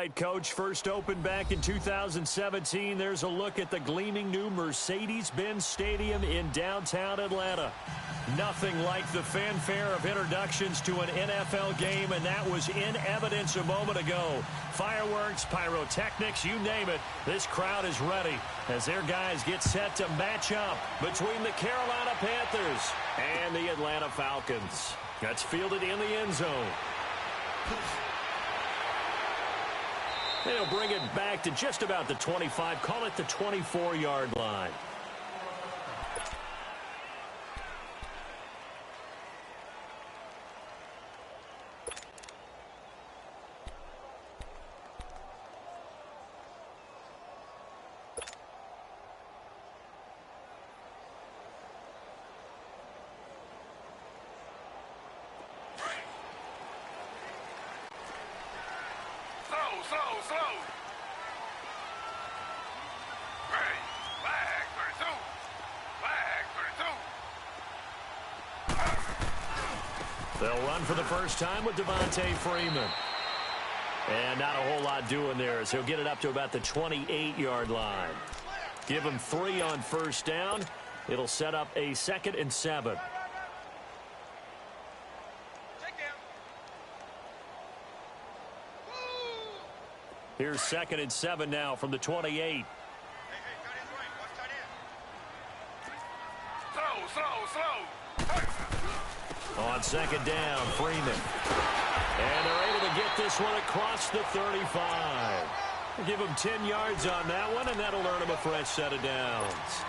right, Coach. First opened back in 2017. There's a look at the gleaming new Mercedes-Benz Stadium in downtown Atlanta. Nothing like the fanfare of introductions to an NFL game, and that was in evidence a moment ago. Fireworks, pyrotechnics, you name it. This crowd is ready as their guys get set to match up between the Carolina Panthers and the Atlanta Falcons. That's fielded in the end zone. They'll bring it back to just about the 25. Call it the 24-yard line. They'll run for the first time with Devontae Freeman. And not a whole lot doing there as he'll get it up to about the 28-yard line. Give him 3 on first down. It'll set up a 2nd and 7. Here's 2nd and 7 now from the 28. On 2nd down, Freeman. And they're able to get this one across the 35. Give him 10 yards on that one, and that'll earn him a fresh set of downs.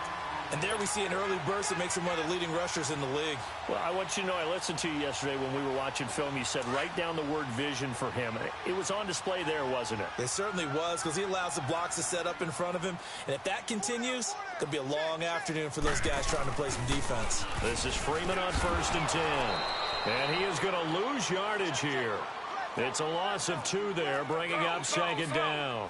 And there we see an early burst that makes him one of the leading rushers in the league. Well, I want you to know, I listened to you yesterday when we were watching film. You said write down the word vision for him. It was on display there, wasn't it? It certainly was, because he allows the blocks to set up in front of him. And if that continues, it'll be a long afternoon for those guys trying to play some defense. This is Freeman on 1st and 10. And he is going to lose yardage here. It's a loss of 2 there, bringing up 2nd down.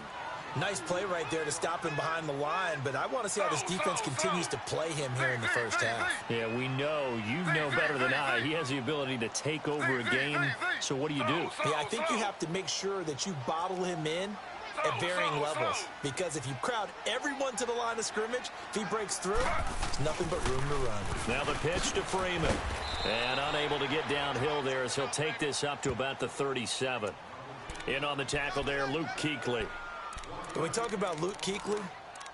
Nice play right there to stop him behind the line, but I want to see how this defense continues to play him here in the first half. Yeah, we know. You know better than I. He has the ability to take over a game, so what do you do? Yeah, I think you have to make sure that you bottle him in at varying levels, because if you crowd everyone to the line of scrimmage, if he breaks through, there's nothing but room to run. Now the pitch to Freeman, and unable to get downhill there as he'll take this up to about the 37. In on the tackle there, Luke Kuechly. When we talk about Luke Kuechly,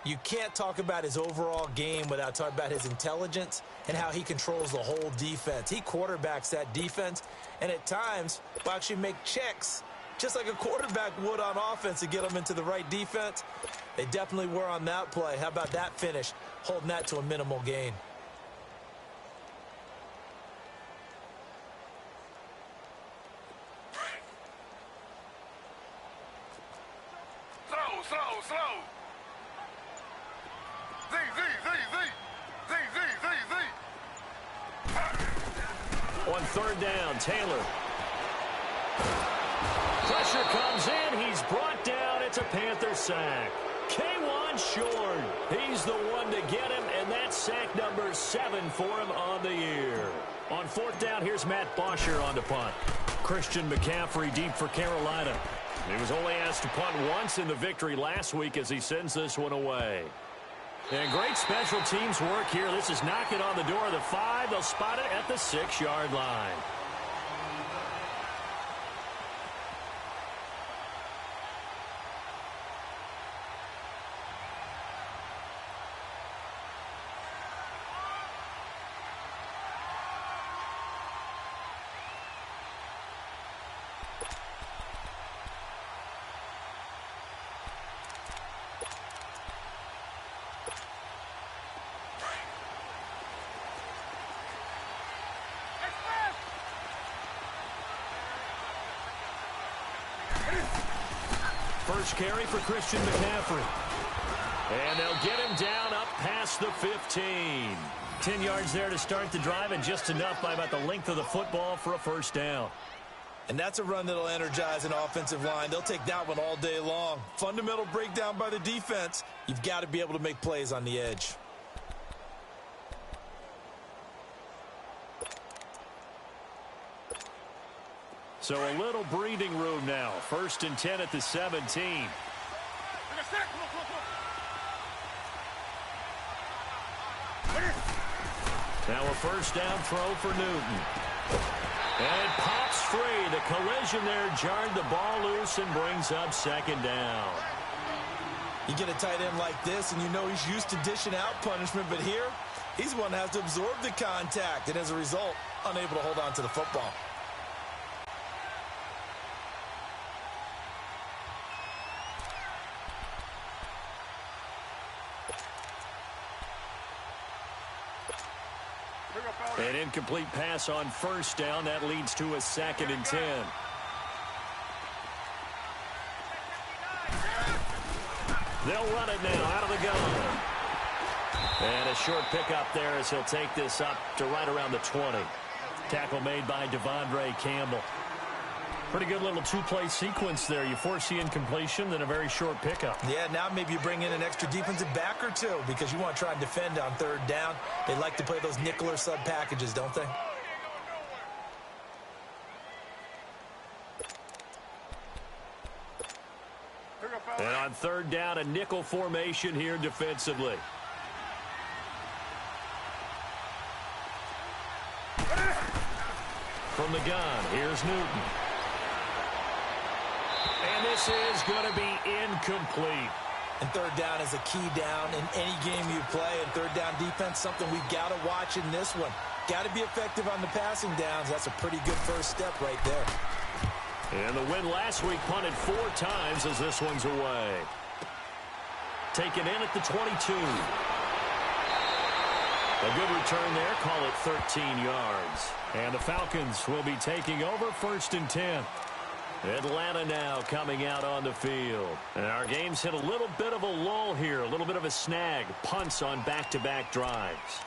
you can't talk about his overall game without talking about his intelligence and how he controls the whole defense. He quarterbacks that defense, and at times will actually make checks, just like a quarterback would on offense, to get them into the right defense. They definitely were on that play. How about that finish, holding that to a minimal gain? On 3rd down, Taylor. Pressure comes in. He's brought down. It's a Panther sack. K'Wan Short. He's the one to get him, and that's sack number 7 for him on the year. On 4th down, here's Matt Bosher on the punt. Christian McCaffrey deep for Carolina. He was only asked to punt once in the victory last week as he sends this one away. And great special teams work here. This is knocking on the door of the 5. They'll spot it at the 6-yard line. First carry for Christian McCaffrey. And they'll get him down up past the 15. 10 yards there to start the drive, and just enough by about the length of the football for a first down. And that's a run that'll energize an offensive line. They'll take that one all day long. Fundamental breakdown by the defense. You've got to be able to make plays on the edge. So a little breathing room now. 1st and 10 at the 17. Now a first down throw for Newton. And it pops free. The collision there jarred the ball loose and brings up 2nd down. You get a tight end like this, and you know he's used to dishing out punishment, but here, he's the one that has to absorb the contact, and as a result, unable to hold on to the football. An incomplete pass on 1st down. That leads to a 2nd and 10. They'll run it now out of the gun. And a short pickup there as he'll take this up to right around the 20. Tackle made by Devondre Campbell. Pretty good little two-play sequence there. You force the incompletion, then a very short pickup. Yeah, now maybe you bring in an extra defensive back or two because you want to try and defend on 3rd down. They like to play those nickel or sub packages, don't they? And on 3rd down, a nickel formation here defensively. From the gun, here's Newton. And this is going to be incomplete. And 3rd down is a key down in any game you play. And 3rd down defense, something we've got to watch in this one. Got to be effective on the passing downs. That's a pretty good first step right there. And the win last week punted 4 times as this one's away. Taken in at the 22. A good return there. Call it 13 yards. And the Falcons will be taking over 1st and 10. Atlanta now coming out on the field. And our game's hit a little bit of a lull here, a little bit of a snag. Punts on back-to-back drives.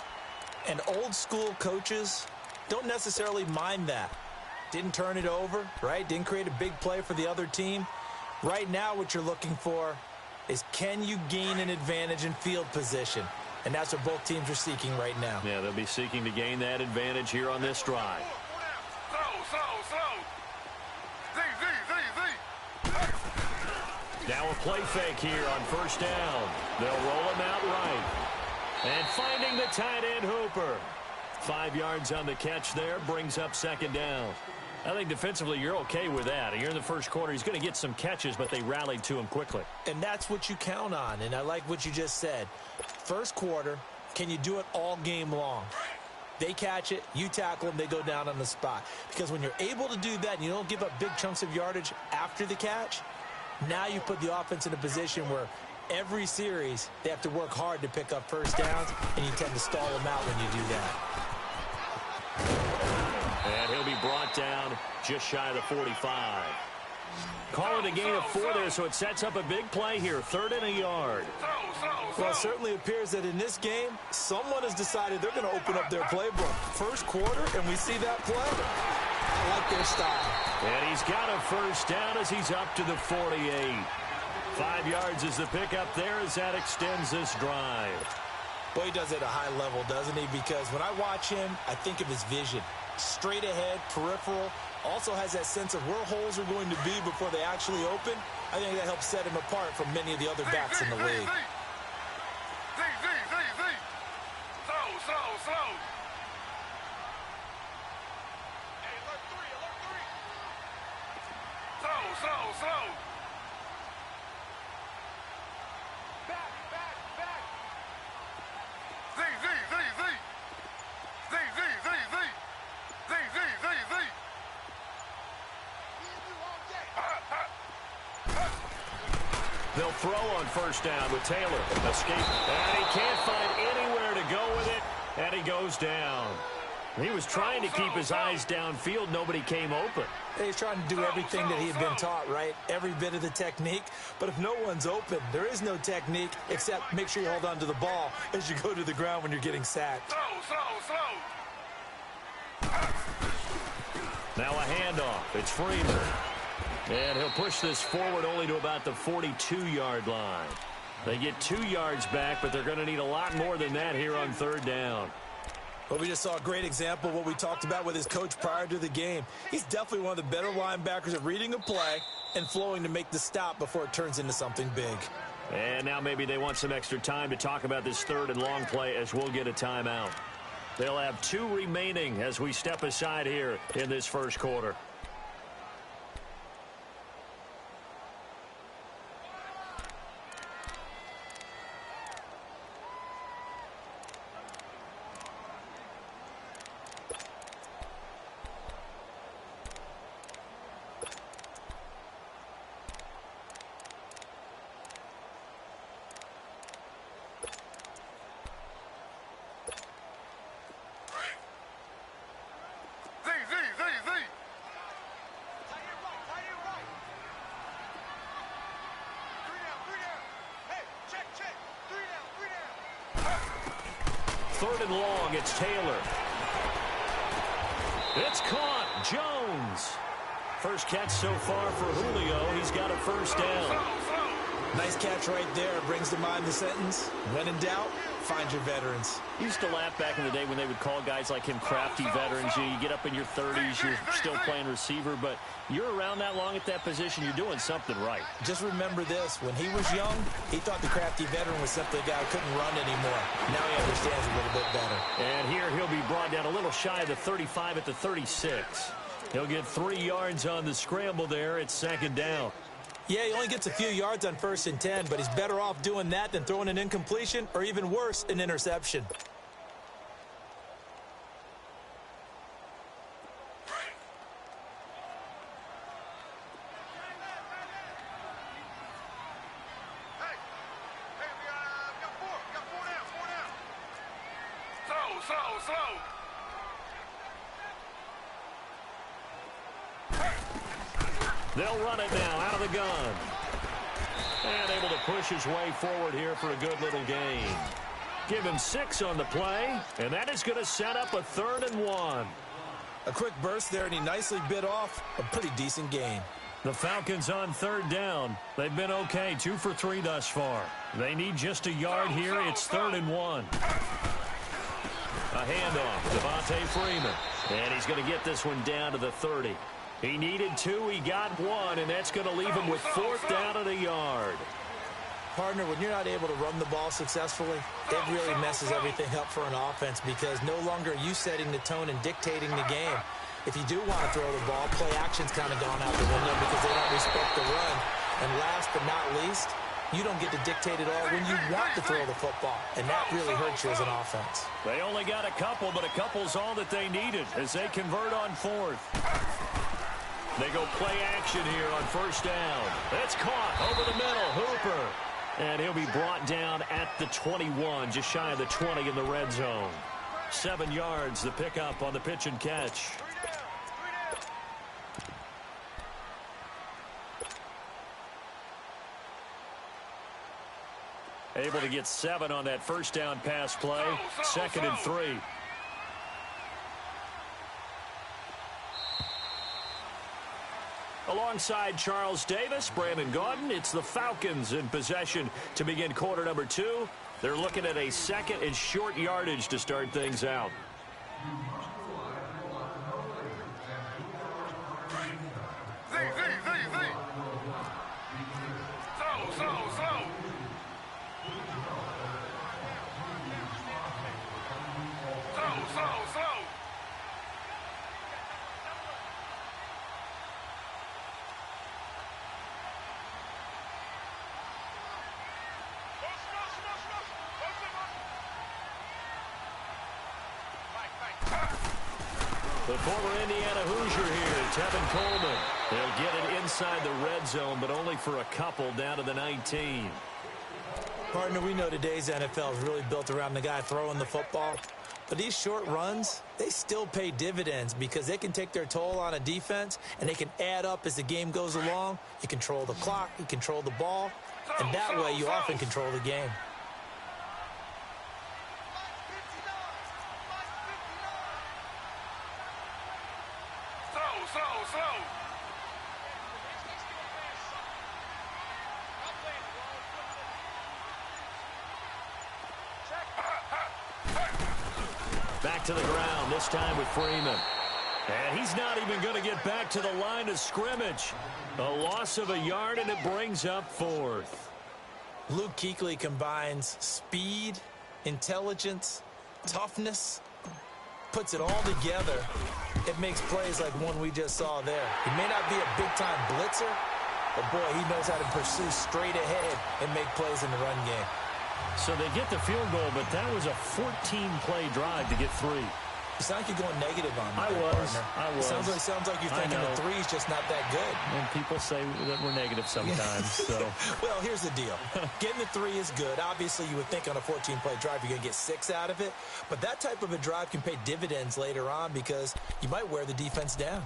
And old school coaches don't necessarily mind that. Didn't turn it over, right? Didn't create a big play for the other team. Right now what you're looking for is can you gain an advantage in field position? And that's what both teams are seeking right now. Yeah, they'll be seeking to gain that advantage here on this drive. Now a play fake here on 1st down. They'll roll him out right. And finding the tight end Hooper. 5 yards on the catch there, brings up 2nd down. I think defensively you're okay with that. Here in the first quarter, he's going to get some catches, but they rallied to him quickly. And that's what you count on, and I like what you just said. First quarter, can you do it all game long? They catch it, you tackle them, they go down on the spot. Because when you're able to do that and you don't give up big chunks of yardage after the catch, now you put the offense in a position where every series they have to work hard to pick up 1st downs, and you tend to stall them out when you do that. And he'll be brought down just shy of the 45. Call it a gain of 4 there, so it sets up a big play here. 3rd and a yard. Well, it certainly appears that in this game, someone has decided they're going to open up their playbook. First quarter, and we see that play. I like their style. And he's got a 1st down as he's up to the 48. 5 yards is the pickup there as that extends this drive. Boy, he does it at a high level, doesn't he? Because when I watch him, I think of his vision. Straight ahead, peripheral, also has that sense of where holes are going to be before they actually open. I think that helps set him apart from many of the other backs in the league. They'll throw on 1st down with Taylor. Escape. And he can't find anywhere to go with it. And he goes down. He was trying to keep his eyes downfield. Nobody came open. He's trying to do everything that he had been taught, right? Every bit of the technique. But if no one's open, there is no technique except make sure you hold on to the ball as you go to the ground when you're getting sacked. Now a handoff. It's Freeman. And he'll push this forward only to about the 42-yard line. They get 2 yards back, but they're going to need a lot more than that here on 3rd down. Well, we just saw a great example of what we talked about with his coach prior to the game. He's definitely one of the better linebackers at reading a play and flowing to make the stop before it turns into something big. And now maybe they want some extra time to talk about this third and long play as we'll get a timeout. They'll have 2 remaining as we step aside here in this first quarter. Third and long, it's Taylor. It's caught. Jones. First catch so far for Julio. He's got a first down. Nice catch right there. Brings to mind the sentence, when in doubt, find your veterans. Used to laugh back in the day when they would call guys like him crafty veterans. You get up in your 30s, you're still playing receiver, but you're around that long at that position, you're doing something right. Just remember this. When he was young, he thought the crafty veteran was simply a guy who couldn't run anymore. Now he understands a little bit better. And here he'll be brought down a little shy of the 35 at the 36. He'll get 3 yards on the scramble there. It's second down. Yeah, he only gets a few yards on 1st and 10, but he's better off doing that than throwing an incompletion or even worse, an interception. They'll run it now out of the gun. And able to push his way forward here for a good little gain. Give him 6 on the play, and that is going to set up a 3rd and 1. A quick burst there, and he nicely bit off a pretty decent gain. The Falcons on 3rd down. They've been okay, 2 for 3 thus far. They need just a yard here. It's 3rd and 1. A handoff, Devontae Freeman. And he's going to get this one down to the 30. He needed 2, he got 1, and that's going to leave him with 4th down at a yard. Partner, when you're not able to run the ball successfully, it really messes everything up for an offense because no longer are you setting the tone and dictating the game. If you do want to throw the ball, play action's kind of gone out the window because they don't respect the run. And last but not least, you don't get to dictate it all when you want to throw the football, and that really hurts you as an offense. They only got a couple, but a couple's all that they needed as they convert on 4th. They go play action here on 1st down. It's caught over the middle. Hooper. And he'll be brought down at the 21, just shy of the 20 in the red zone. 7 yards, the pickup on the pitch and catch. Able to get 7 on that 1st down pass play. 2nd and 3. Alongside Charles Davis, Brandon Gaudin, it's the Falcons in possession to begin quarter number 2. They're looking at a 2nd and short yardage to start things out. The former Indiana Hoosier here, Tevin Coleman. They'll get it inside the red zone, but only for a couple down to the 19. Partner, we know today's NFL is really built around the guy throwing the football. But these short runs, they still pay dividends because they can take their toll on a defense, and they can add up as the game goes along. You control the clock, you control the ball, and that way you often control the game. back to the ground, this time with Freeman. And he's not even going to get back to the line of scrimmage. A loss of a yard, and it brings up fourth. Luke Kuechly combines speed, intelligence, toughness, puts it all together. It makes plays like one we just saw there. He may not be a big-time blitzer, but, boy, he knows how to pursue straight ahead and make plays in the run game. So they get the field goal, but that was a 14-play drive to get 3. You sound like you're going negative on me. I was. Sounds like you're thinking the 3's just not that good. And people say that we're negative sometimes. So. Well, here's the deal. Getting the 3 is good. Obviously, you would think on a 14-play drive you're going to get 6 out of it. But that type of a drive can pay dividends later on because you might wear the defense down.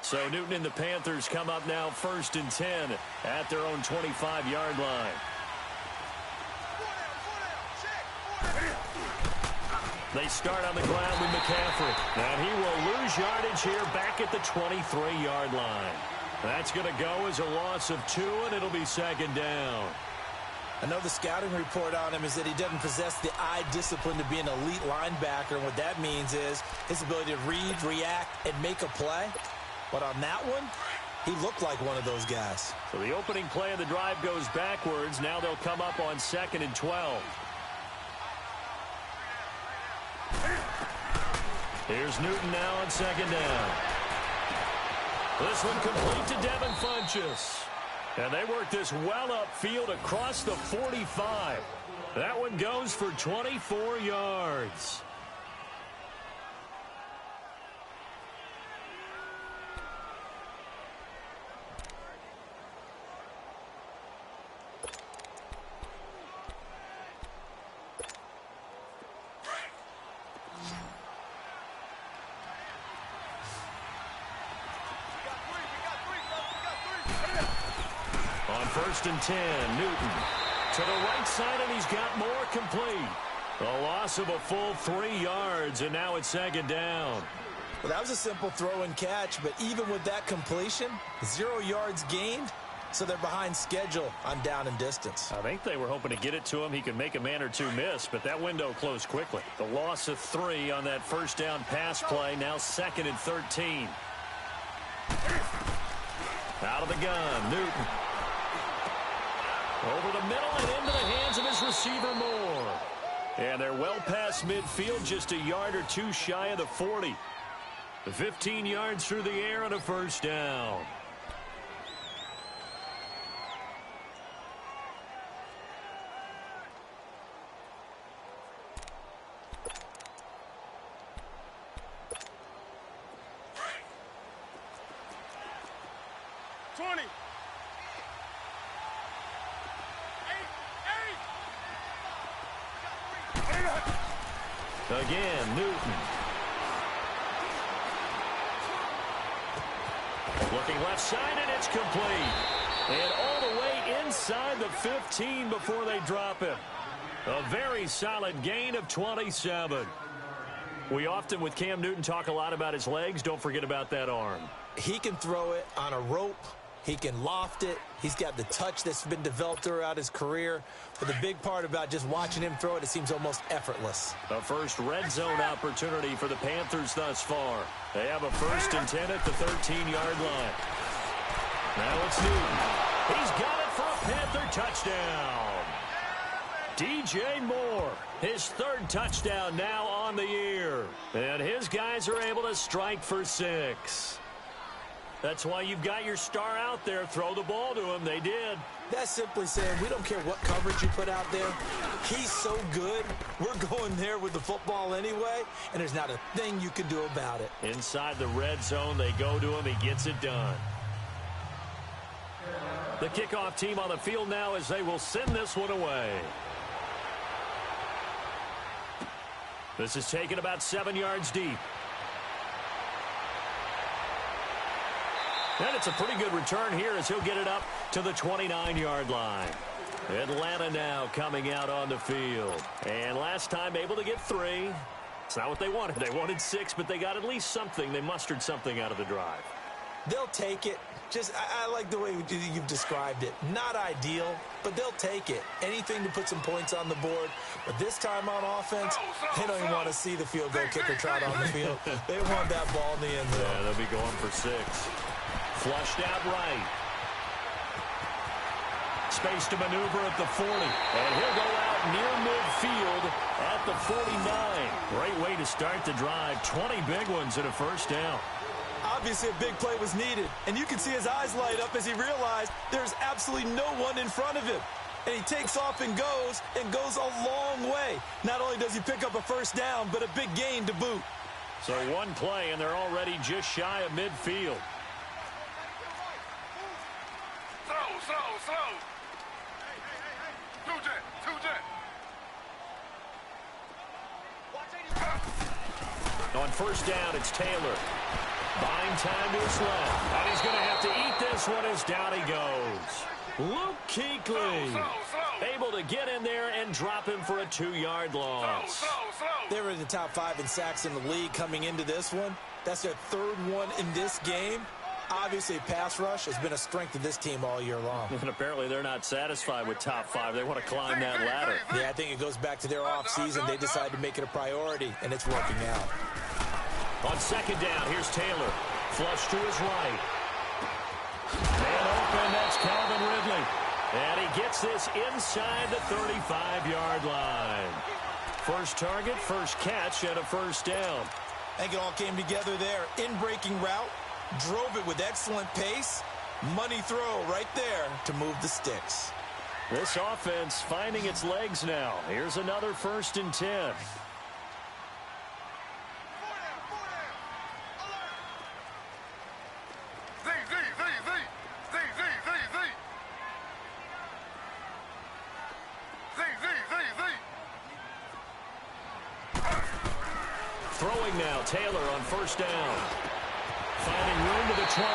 So Newton and the Panthers come up now 1st and 10 at their own 25-yard line. They start on the ground with McCaffrey. And he will lose yardage here back at the 23-yard line. That's going to go as a loss of 2, and it'll be 2nd down. I know the scouting report on him is that he doesn't possess the eye discipline to be an elite linebacker. And what that means is his ability to read, react, and make a play. But on that one, he looked like one of those guys. So the opening play of the drive goes backwards. Now they'll come up on 2nd and 12. Here's Newton now on 2nd down. This one complete to Devin Funchess. And they work this well upfield across the 45. That one goes for 24 yards. On 1st and 10, Newton to the right side, and he's got more complete. A loss of a full 3 yards, and now it's 2nd down. Well, that was a simple throw and catch, but even with that completion, 0 yards gained, so they're behind schedule on down and distance. I think they were hoping to get it to him. He could make a man or 2 miss, but that window closed quickly. The loss of 3 on that 1st down pass play, now 2nd and 13. Out of the gun, Newton. Over the middle and into the hands of his receiver, Moore. And they're well past midfield, just a yard or 2 shy of the 40. 15 yards through the air on a 1st down. Again, Newton. Looking left side, and it's complete. And all the way inside the 15 before they drop him. A very solid gain of 27. We often, with Cam Newton, talk a lot about his legs. Don't forget about that arm. He can throw it on a rope. He can loft it. He's got the touch that's been developed throughout his career. But the big part about just watching him throw it, it seems almost effortless. A first red zone opportunity for the Panthers thus far. They have a 1st and 10 at the 13-yard line. Now it's Newton. He's got it for a Panther touchdown. DJ Moore, his 3rd touchdown now on the year. And his guys are able to strike for 6. That's why you've got your star out there. Throw the ball to him. They did. That's simply saying we don't care what coverage you put out there. He's so good. We're going there with the football anyway, and there's not a thing you can do about it. Inside the red zone, they go to him. He gets it done. The kickoff team on the field now as they will send this one away. This is taken about 7 yards deep. And it's a pretty good return here as he'll get it up to the 29-yard line. Atlanta now coming out on the field. And last time able to get 3. It's not what they wanted. They wanted 6, but they got at least something. They mustered something out of the drive. They'll take it. I like the way you've described it. Not ideal, but they'll take it. Anything to put some points on the board. But this time on offense, they don't even want to see the field goal kicker trot on the field. They want that ball in the end zone. Yeah, they'll be going for 6. Flushed out right. Space to maneuver at the 40. And he'll go out near midfield at the 49. Great way to start the drive. 20 big ones and a first down. Obviously, a big play was needed, and you can see his eyes light up as he realized there's absolutely no one in front of him. And he takes off and goes a long way. Not only does he pick up a first down, but a big gain to boot. So one play, and they're already just shy of midfield. Slow. On first down, it's Taylor. Buying time to his left. And he's going to have to eat this one as down he goes. Luke Kuechly able to get in there and drop him for a 2-yard loss. They were in the top 5 in sacks in the league coming into this one. That's their 3rd one in this game. Obviously, pass rush has been a strength of this team all year long. And apparently they're not satisfied with top 5. They want to climb that ladder. Yeah, I think it goes back to their offseason. They decided to make it a priority, and it's working out. On second down, here's Taylor. Flush to his right. Man open, that's Calvin Ridley. And he gets this inside the 35-yard line. First target, first catch, and a first down. I think it all came together there. In-breaking route, drove it with excellent pace. Money throw right there to move the sticks. This offense finding its legs now. Here's another 1st and 10. Throwing now, Taylor on first down. Finding room to the 20.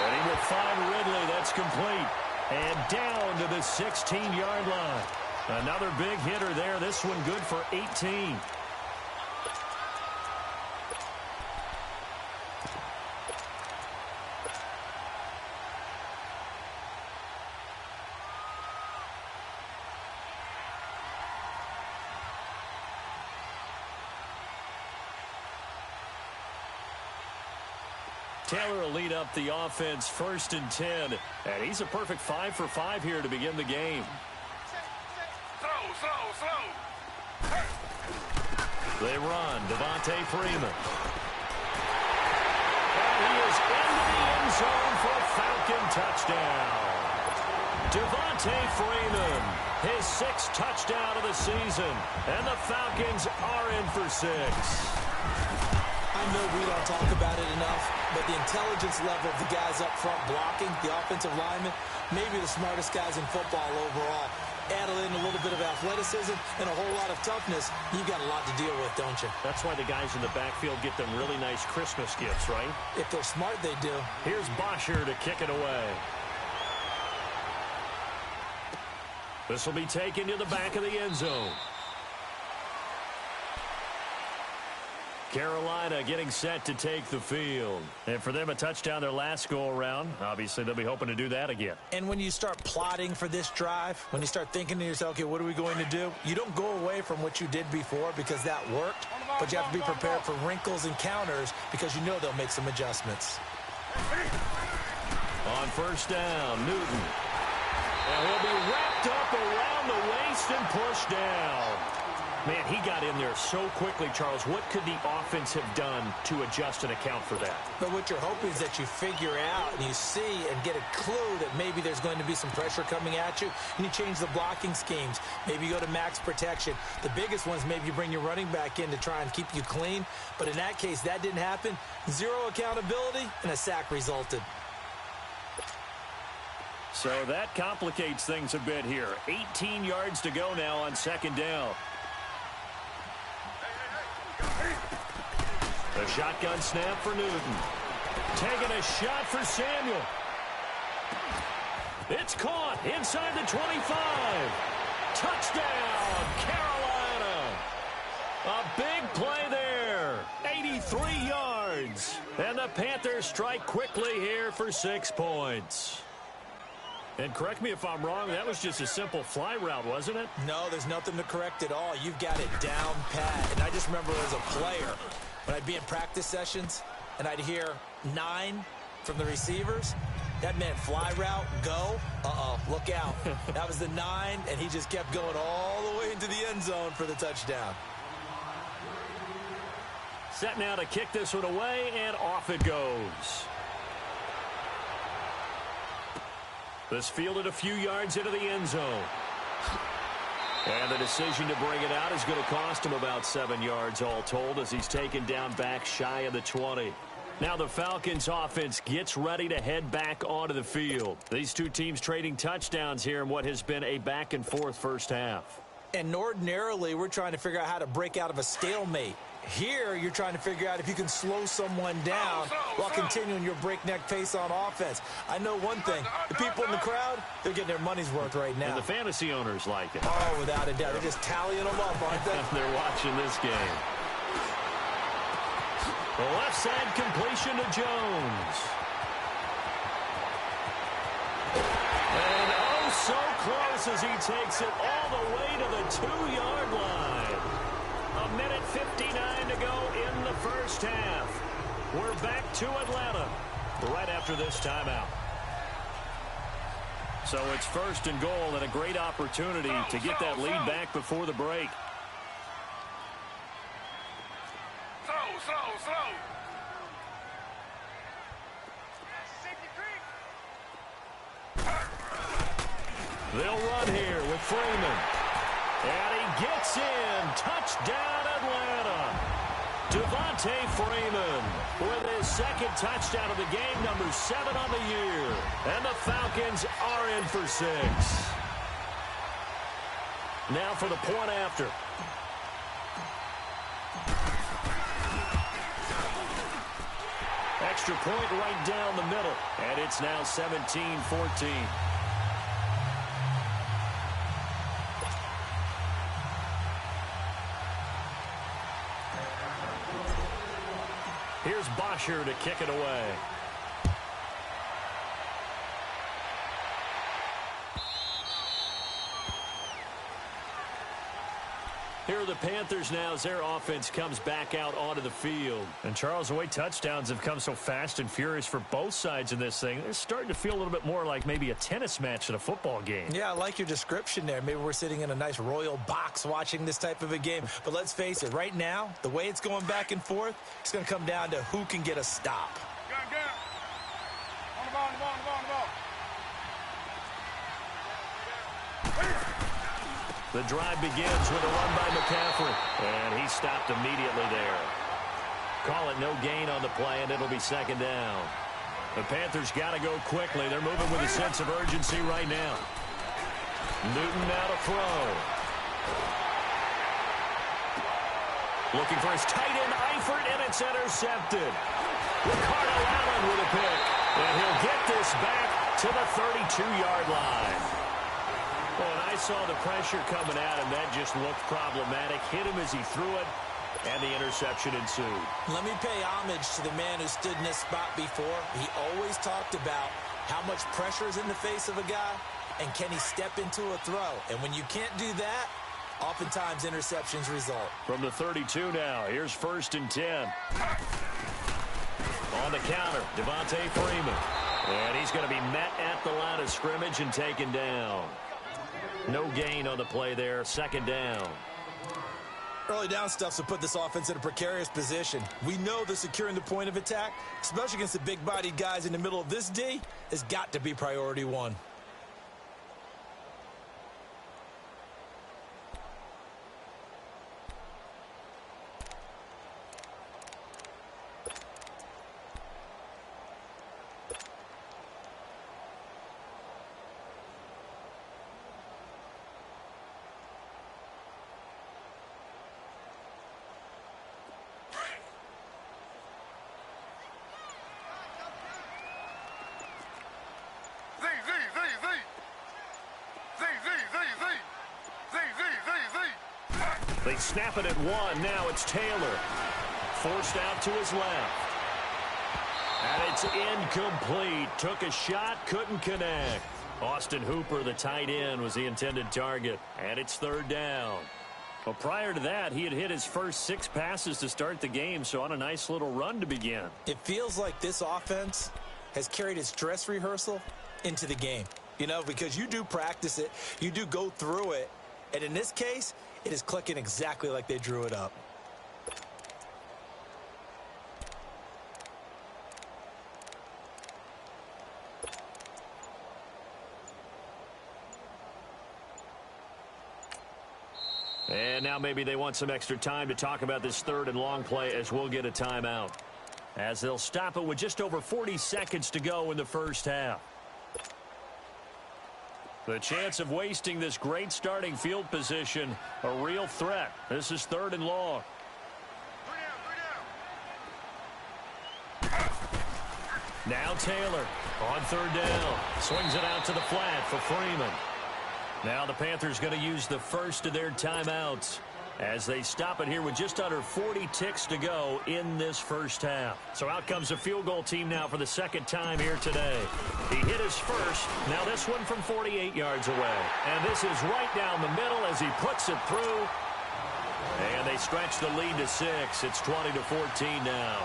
And he will find Ridley. That's complete. And down to the 16-yard line. Another big hitter there. This one good for 18. Taylor will lead up the offense 1st and 10. And he's a perfect 5 for 5 here to begin the game. Slow. They run. Devontae Freeman. And he is into the end zone for a Falcon touchdown. Devontae Freeman, his 6th touchdown of the season. And the Falcons are in for 6. I know we don't talk about it enough, but the intelligence level of the guys up front blocking, the offensive linemen, maybe the smartest guys in football overall. Add in a little bit of athleticism and a whole lot of toughness, you've got a lot to deal with, don't you? That's why the guys in the backfield get them really nice Christmas gifts, right? If they're smart, they do. Here's Bosher to kick it away. This will be taken to the back of the end zone. Carolina getting set to take the field. And for them, a touchdown their last go-around. Obviously, they'll be hoping to do that again. And when you start plotting for this drive, when you start thinking to yourself, okay, what are we going to do? You don't go away from what you did before because that worked, but you have to be prepared for wrinkles and counters because you know they'll make some adjustments. On first down, Newton. And he'll be wrapped up around the waist and pushed down. Man, he got in there so quickly, Charles. What could the offense have done to adjust and account for that? But what you're hoping is that you figure out and you see and get a clue that maybe there's going to be some pressure coming at you, and you change the blocking schemes. Maybe you go to max protection. The biggest ones, maybe you bring your running back in to try and keep you clean. But in that case, that didn't happen. Zero accountability, and a sack resulted. So that complicates things a bit here. 18 yards to go now on second down. The shotgun snap for Newton. Taking a shot for Samuel. It's caught inside the 25. Touchdown, Carolina. A big play there. 83 yards. yards. And the Panthers strike quickly here for 6 points. And correct me if I'm wrong, that was just a simple fly route, wasn't it? No, there's nothing to correct at all. You've got it down pat. And I just remember as a player, when I'd be in practice sessions and I'd hear 9 from the receivers, that meant fly route, go, look out. That was the 9, and he just kept going all the way into the end zone for the touchdown. Set now to kick this one away, and off it goes. This fielded a few yards into the end zone. And the decision to bring it out is going to cost him about 7 yards all told as he's taken down back shy of the 20. Now the Falcons offense gets ready to head back onto the field. These two teams trading touchdowns here in what has been a back-and-forth first half. And ordinarily, we're trying to figure out how to break out of a stalemate. Here, you're trying to figure out if you can slow someone down while continuing your breakneck pace on offense. I know one thing. The people in the crowd, they're getting their money's worth right now. And the fantasy owners like it. Oh, without a doubt. They're just tallying them up, aren't they? They're watching this game. The left side completion to Jones. And oh, so close as he takes it all the way to the 2-yard line. A minute 59 to go in the first half. We're back to Atlanta right after this timeout. So it's first and goal and a great opportunity to get that lead back before the break. Slow. They'll run here with Freeman. And he gets in. Touchdown, Atlanta. Devontae Freeman with his second touchdown of the game, number 7 on the year. And the Falcons are in for 6. Now for the point after. Extra point right down the middle. And it's now 17-14. Here's Bosher to kick it away. Here are the Panthers now as their offense comes back out onto the field. And, Charles, the way touchdowns have come so fast and furious for both sides in this thing, it's starting to feel a little bit more like maybe a tennis match at a football game. Yeah, I like your description there. Maybe we're sitting in a nice royal box watching this type of a game. But let's face it, right now, the way it's going back and forth, it's going to come down to who can get a stop. Gun. On the ball. The drive begins with a run by McCaffrey. And he stopped immediately there. Call it no gain on the play, and it'll be second down. The Panthers got to go quickly. They're moving with a sense of urgency right now. Newton now to throw. Looking for his tight end, Eifert, and it's intercepted. Ricardo Allen with a pick. And he'll get this back to the 32-yard line. Well, and I saw the pressure coming at him. That just looked problematic. Hit him as he threw it, and the interception ensued. Let me pay homage to the man who stood in this spot before. He always talked about how much pressure is in the face of a guy, and can he step into a throw. And when you can't do that, oftentimes interceptions result. From the 32 now, here's 1st and 10. On the counter, Devontae Freeman. And he's going to be met at the line of scrimmage and taken down. No gain on the play there. Second down. Early down stuff to put this offense in a precarious position. We know that securing the point of attack, especially against the big-bodied guys in the middle of this D, has got to be priority 1. They snap it at 1. Now it's Taylor. Forced out to his left. And it's incomplete. Took a shot, couldn't connect. Austin Hooper, the tight end, was the intended target. And it's third down. Well, prior to that, he had hit his first 6 passes to start the game, so on a nice little run to begin. It feels like this offense has carried its dress rehearsal into the game. You know, because you do practice it, you do go through it, and in this case, it is clicking exactly like they drew it up. And now maybe they want some extra time to talk about this third and long play as we'll get a timeout. As they'll stop it with just over 40 seconds to go in the first half. The chance of wasting this great starting field position, a real threat. This is third and long. Now Taylor on third down. Swings it out to the flat for Freeman. Now the Panthers going to use the first of their timeouts as they stop it here with just under 40 ticks to go in this first half. So out comes a field goal team now for the second time here today. He hit his first. Now this one from 48 yards away. And this is right down the middle as he puts it through. And they stretch the lead to 6. It's 20-14 now.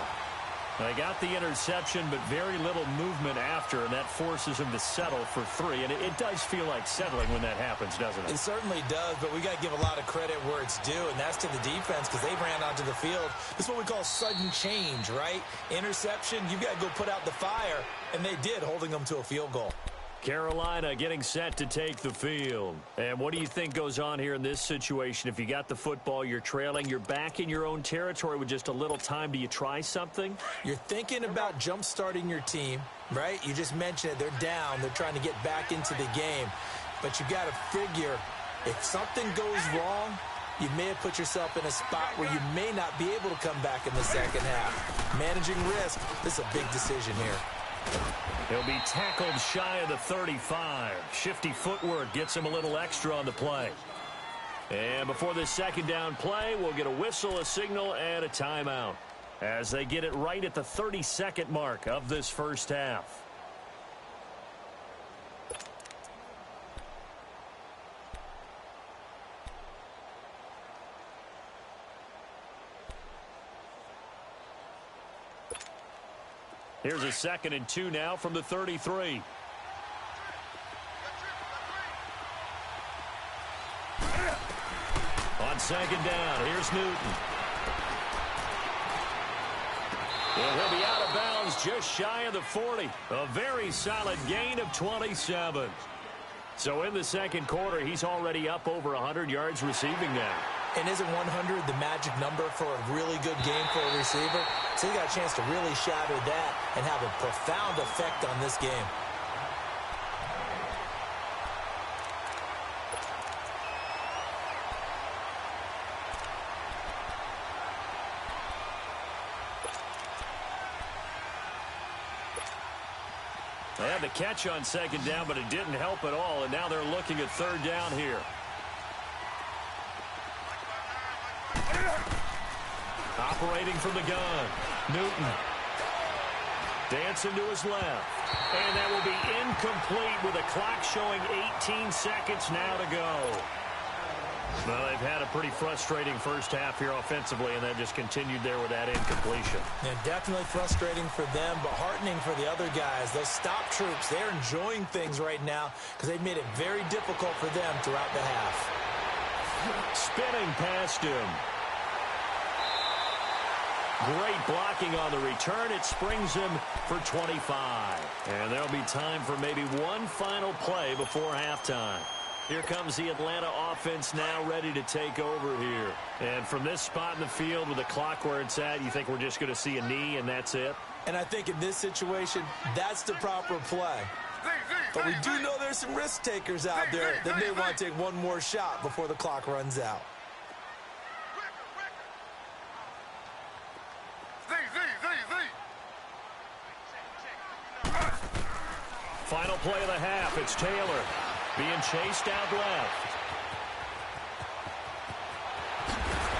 They got the interception, but very little movement after, and that forces him to settle for 3. And it does feel like settling when that happens, doesn't it? It certainly does, but we got to give a lot of credit where it's due, and that's to the defense because they ran onto the field. This is what we call sudden change, right? Interception, you've got to go put out the fire, and they did, holding them to a field goal. Carolina getting set to take the field. And what do you think goes on here in this situation? If you got the football, you're trailing, you're back in your own territory with just a little time. Do you try something? You're thinking about jump-starting your team, right? You just mentioned it. They're down. They're trying to get back into the game. But you got to figure if something goes wrong, you may have put yourself in a spot where you may not be able to come back in the second half. Managing risk, this is a big decision here. He'll be tackled shy of the 35. Shifty footwork gets him a little extra on the play. And before this second down play, we'll get a whistle, a signal, and a timeout as they get it right at the 30-second mark of this first half. Here's a 2nd and 2 now from the 33. On second down, here's Newton. And he'll be out of bounds just shy of the 40. A very solid gain of 27. So in the second quarter, he's already up over 100 yards receiving now. And isn't 100 the magic number for a really good game for a receiver? So he got a chance to really shatter that and have a profound effect on this game. They had the catch on second down, but it didn't help at all, and now they're looking at third down here. Operating from the gun, Newton. Dancing to his left. And that will be incomplete with a clock showing 18 seconds now to go. Well, they've had a pretty frustrating first half here offensively, and they've just continued there with that incompletion. Yeah, definitely frustrating for them, but heartening for the other guys. Those stop troops, they're enjoying things right now because they've made it very difficult for them throughout the half. Spinning past him. Great blocking on the return. It springs him for 25. And there'll be time for maybe one final play before halftime. Here comes the Atlanta offense now ready to take over here. And from this spot in the field with the clock where it's at, you think we're just going to see a knee and that's it? And I think in this situation, that's the proper play. But we do know there's some risk takers out there that may want to take one more shot before the clock runs out. Final play of the half. It's Taylor being chased out left.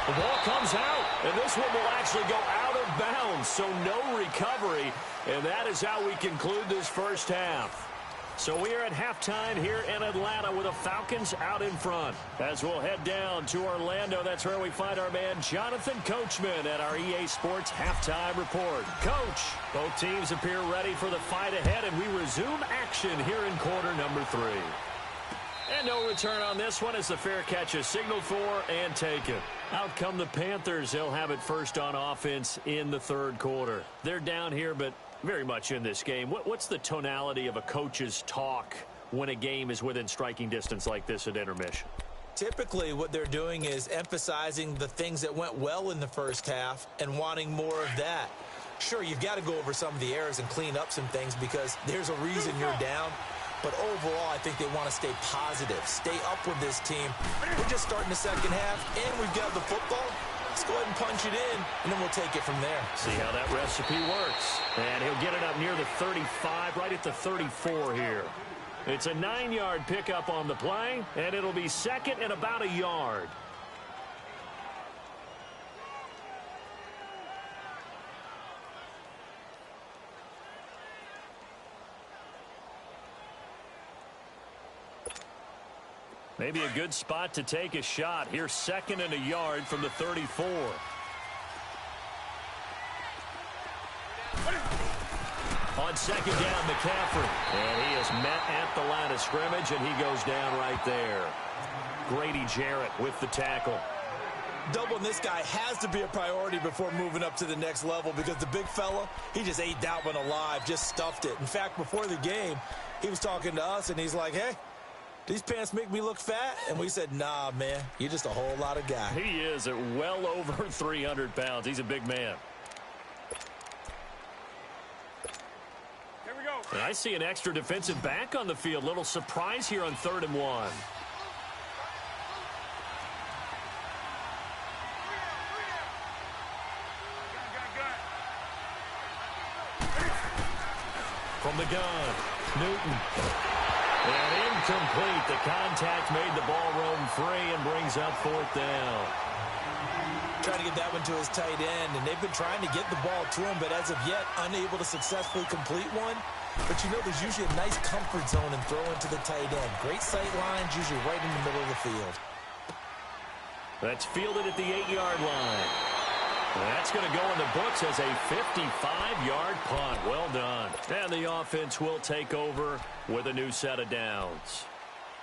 The ball comes out, and this one will actually go out of bounds, so no recovery. And that is how we conclude this first half. So we are at halftime here in Atlanta with the Falcons out in front. As we'll head down to Orlando, that's where we find our man Jonathan Coachman at our EA Sports Halftime Report. Coach, both teams appear ready for the fight ahead, and we resume action here in quarter number 3. And no return on this one as the fair catch is signaled for and taken. Out come the Panthers. They'll have it first on offense in the third quarter. They're down here, but very much in this game. What's the tonality of a coach's talk when a game is within striking distance like this at intermission? Typically, what they're doing is emphasizing the things that went well in the first half and wanting more of that. Sure, you've got to go over some of the errors and clean up some things because there's a reason you're down. But overall, I think they want to stay positive, stay up with this team. We're just starting the second half, and we've got the football. Let's go ahead and punch it in, and then we'll take it from there. See how that recipe works. And he'll get it up near the 35, right at the 34 here. It's a 9-yard pickup on the play, and it'll be second and about a yard. Maybe a good spot to take a shot. Here's second and a yard from the 34. On second down, McCaffrey. And he is met at the line of scrimmage, and he goes down right there. Grady Jarrett with the tackle. Doubling this guy has to be a priority before moving up to the next level because the big fella, he just ate that one alive, just stuffed it. In fact, before the game, he was talking to us, and he's like, hey, these pants make me look fat? And we said, nah, man, you're just a whole lot of guy. He is at well over 300 pounds. He's a big man. Here we go. And I see an extra defensive back on the field. Little surprise here on 3rd and 1. From the gun, Newton. And incomplete. The contact made the ball roam free and brings up 4th down. Trying to get that one to his tight end, and they've been trying to get the ball to him, but as of yet, unable to successfully complete one. But you know there's usually a nice comfort zone in throwing to the tight end. Great sight lines, usually right in the middle of the field. That's fielded at the 8-yard line. That's going to go in the books as a 55-yard punt. Well done. And the offense will take over with a new set of downs.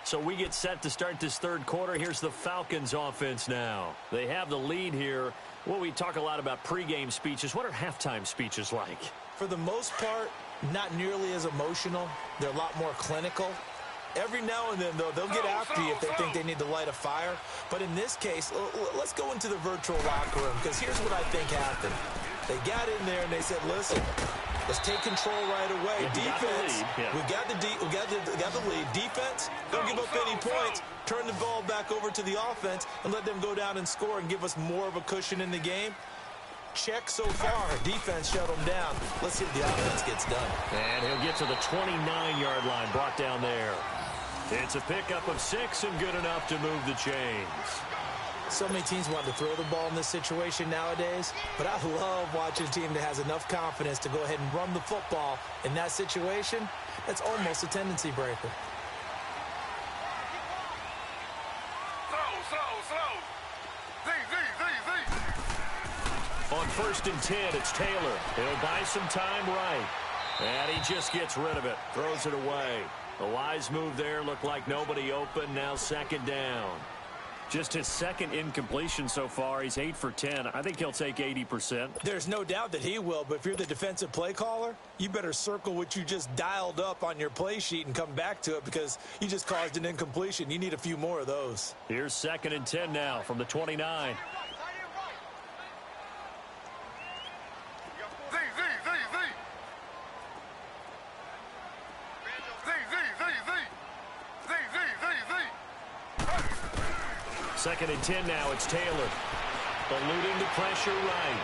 So we get set to start this third quarter. Here's the Falcons offense now. They have the lead here. Well, we talk a lot about pregame speeches. What are halftime speeches like? For the most part, not nearly as emotional. They're a lot more clinical. Every now and then, though, they'll get after you if they think they need to light a fire. But in this case, let's go into the virtual locker room, because here's what I think happened. They got in there and they said, listen, let's take control right away. Defense, we got the lead. Defense, don't give up any points. Turn the ball back over to the offense and let them go down and score and give us more of a cushion in the game. Check so far. Defense shut them down. Let's see if the offense gets done. And he'll get to the 29-yard line, brought down there. It's a pickup of 6 and good enough to move the chains. So many teams want to throw the ball in this situation nowadays, but I love watching a team that has enough confidence to go ahead and run the football in that situation. That's almost a tendency breaker. On 1st and 10, it's Taylor. He'll buy some time right. And he just gets rid of it. Throws it away. A wise move there. Looked like nobody open. Now 2nd down. Just his 2nd incompletion so far. He's 8 for 10. I think he'll take 80%. There's no doubt that he will, but if you're the defensive play caller, you better circle what you just dialed up on your play sheet and come back to it because you just caused an incompletion. You need a few more of those. Here's 2nd and 10 now from the 29. Second and 10 now. It's Taylor. Eluding the pressure right.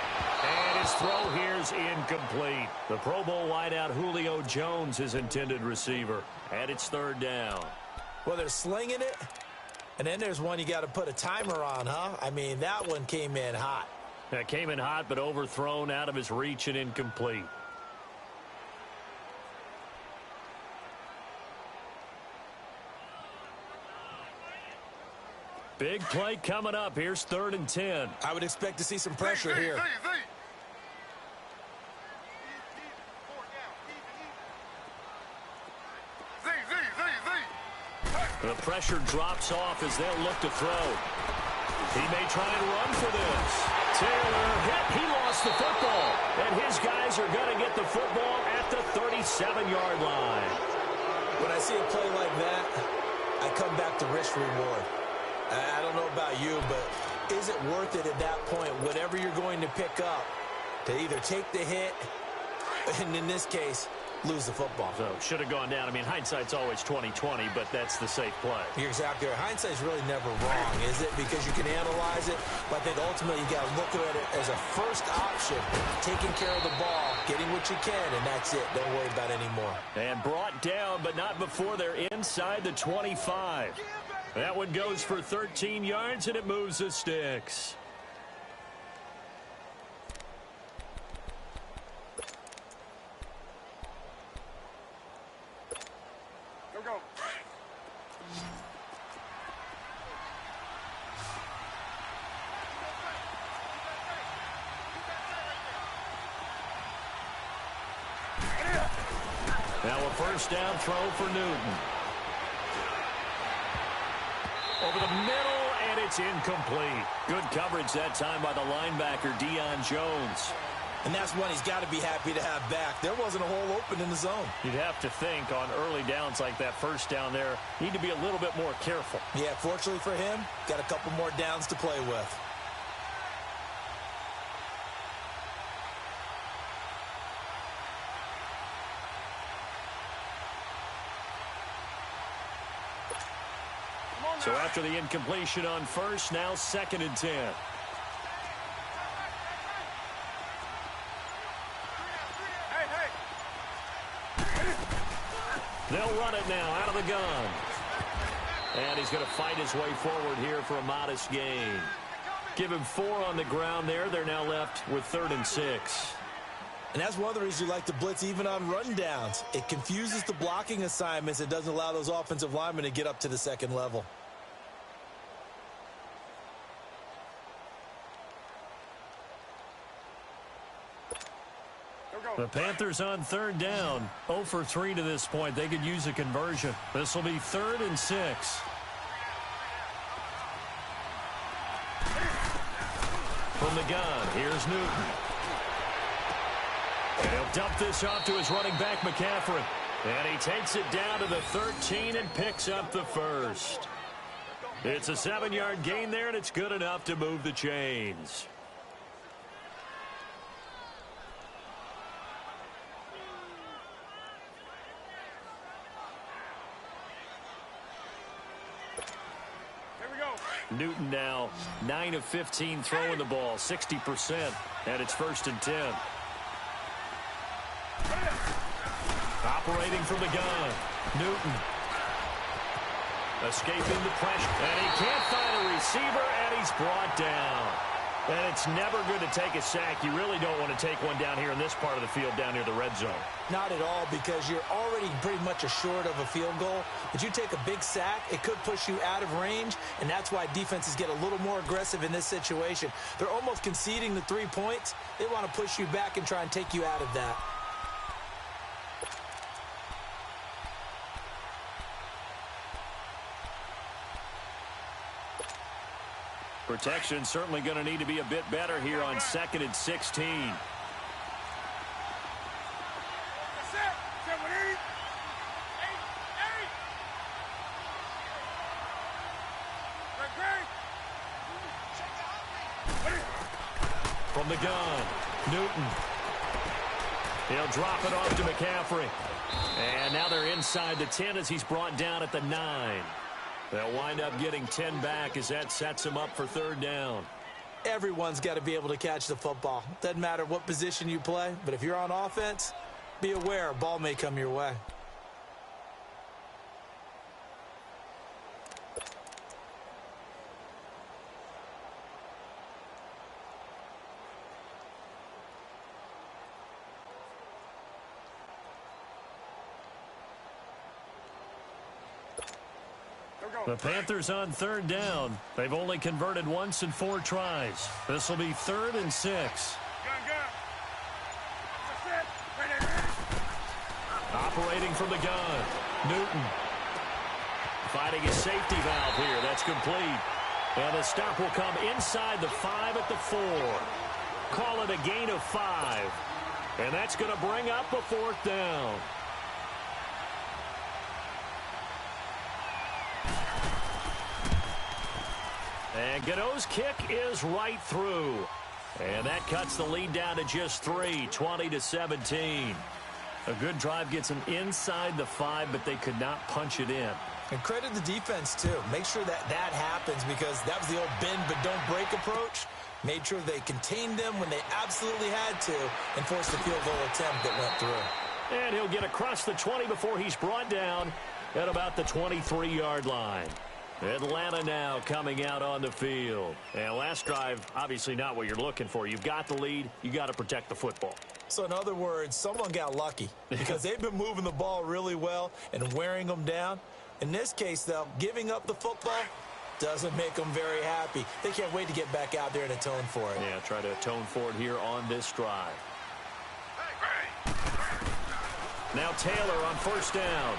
And his throw here's incomplete. The Pro Bowl wideout Julio Jones, his intended receiver. And it's 3rd down. Well, they're slinging it. And then there's one you got to put a timer on, huh? I mean, that one came in hot. That came in hot, but overthrown out of his reach and incomplete. Big play coming up. Here's 3rd and 10. I would expect to see some pressure here. The pressure drops off as they'll look to throw. He may try and run for this. Taylor hit. He lost the football. And his guys are going to get the football at the 37-yard line. When I see a play like that, I come back to risk reward. I don't know about you, but is it worth it at that point, whatever you're going to pick up, to either take the hit, and in this case, lose the football? So, should have gone down. I mean, hindsight's always 20/20, but that's the safe play. You're exactly right. Hindsight's really never wrong, is it? Because you can analyze it, but I think ultimately you got to look at it as a first option, taking care of the ball, getting what you can, and that's it. Don't worry about it anymore. And brought down, but not before they're inside the 25. That one goes for 13 yards, and it moves the sticks. Go. Now a first down throw for Newton. Over the middle, and it's incomplete. Good coverage that time by the linebacker, Deion Jones. And that's one he's got to be happy to have back. There wasn't a hole open in the zone. You'd have to think on early downs like that first down there, need to be a little bit more careful. Yeah, fortunately for him, got a couple more downs to play with. So after the incompletion on first, now 2nd and 10. They'll run it now out of the gun. And he's going to fight his way forward here for a modest gain. Give him 4 on the ground there. They're now left with 3rd and 6. And that's one of the reasons you like to blitz even on rundowns. It confuses the blocking assignments. It doesn't allow those offensive linemen to get up to the second level. The Panthers on 3rd down. 0 for 3 to this point. They could use a conversion. This will be 3rd and 6. From the gun, here's Newton. And he'll dump this off to his running back, McCaffrey. And he takes it down to the 13 and picks up the first. It's a 7-yard gain there, and it's good enough to move the chains. Newton now 9 of 15 throwing the ball, 60%, and it's 1st and 10. Operating from the gun, Newton. Escaping the pressure, and he can't find a receiver, and he's brought down. And it's never good to take a sack. You really don't want to take one down here in this part of the field, down near the red zone. Not at all, because you're already pretty much assured of a field goal. But you take a big sack, it could push you out of range, and that's why defenses get a little more aggressive in this situation. They're almost conceding the 3 points. They want to push you back and try and take you out of that. Protection certainly going to need to be a bit better here on 2nd and 16. From the gun, Newton. He'll drop it off to McCaffrey. And now they're inside the 10 as he's brought down at the 9. They'll wind up getting 10 back as that sets him up for 3rd down. Everyone's got to be able to catch the football. Doesn't matter what position you play, but if you're on offense, be aware a ball may come your way. The Panthers on third down. They've only converted once in 4 tries. This will be 3rd and 6. Gun. Operating from the gun. Newton. Finding his safety valve here. That's complete. And the stop will come inside the 5 at the 4. Call it a gain of 5. And that's going to bring up a 4th down. And Godot's kick is right through. And that cuts the lead down to just 3, 20-17. A good drive gets them inside the 5, but they could not punch it in. And credit the defense, too. Make sure that happens, because that was the old bend but don't break approach. Made sure they contained them when they absolutely had to and forced the field goal attempt that went through. And he'll get across the 20 before he's brought down at about the 23-yard line. Atlanta now coming out on the field. And last drive, obviously not what you're looking for. You've got the lead. You got to protect the football. So in other words, someone got lucky because they've been moving the ball really well and wearing them down. In this case, though, giving up the football doesn't make them very happy. They can't wait to get back out there and atone for it. Yeah, try to atone for it here on this drive. Now Taylor on 1st down.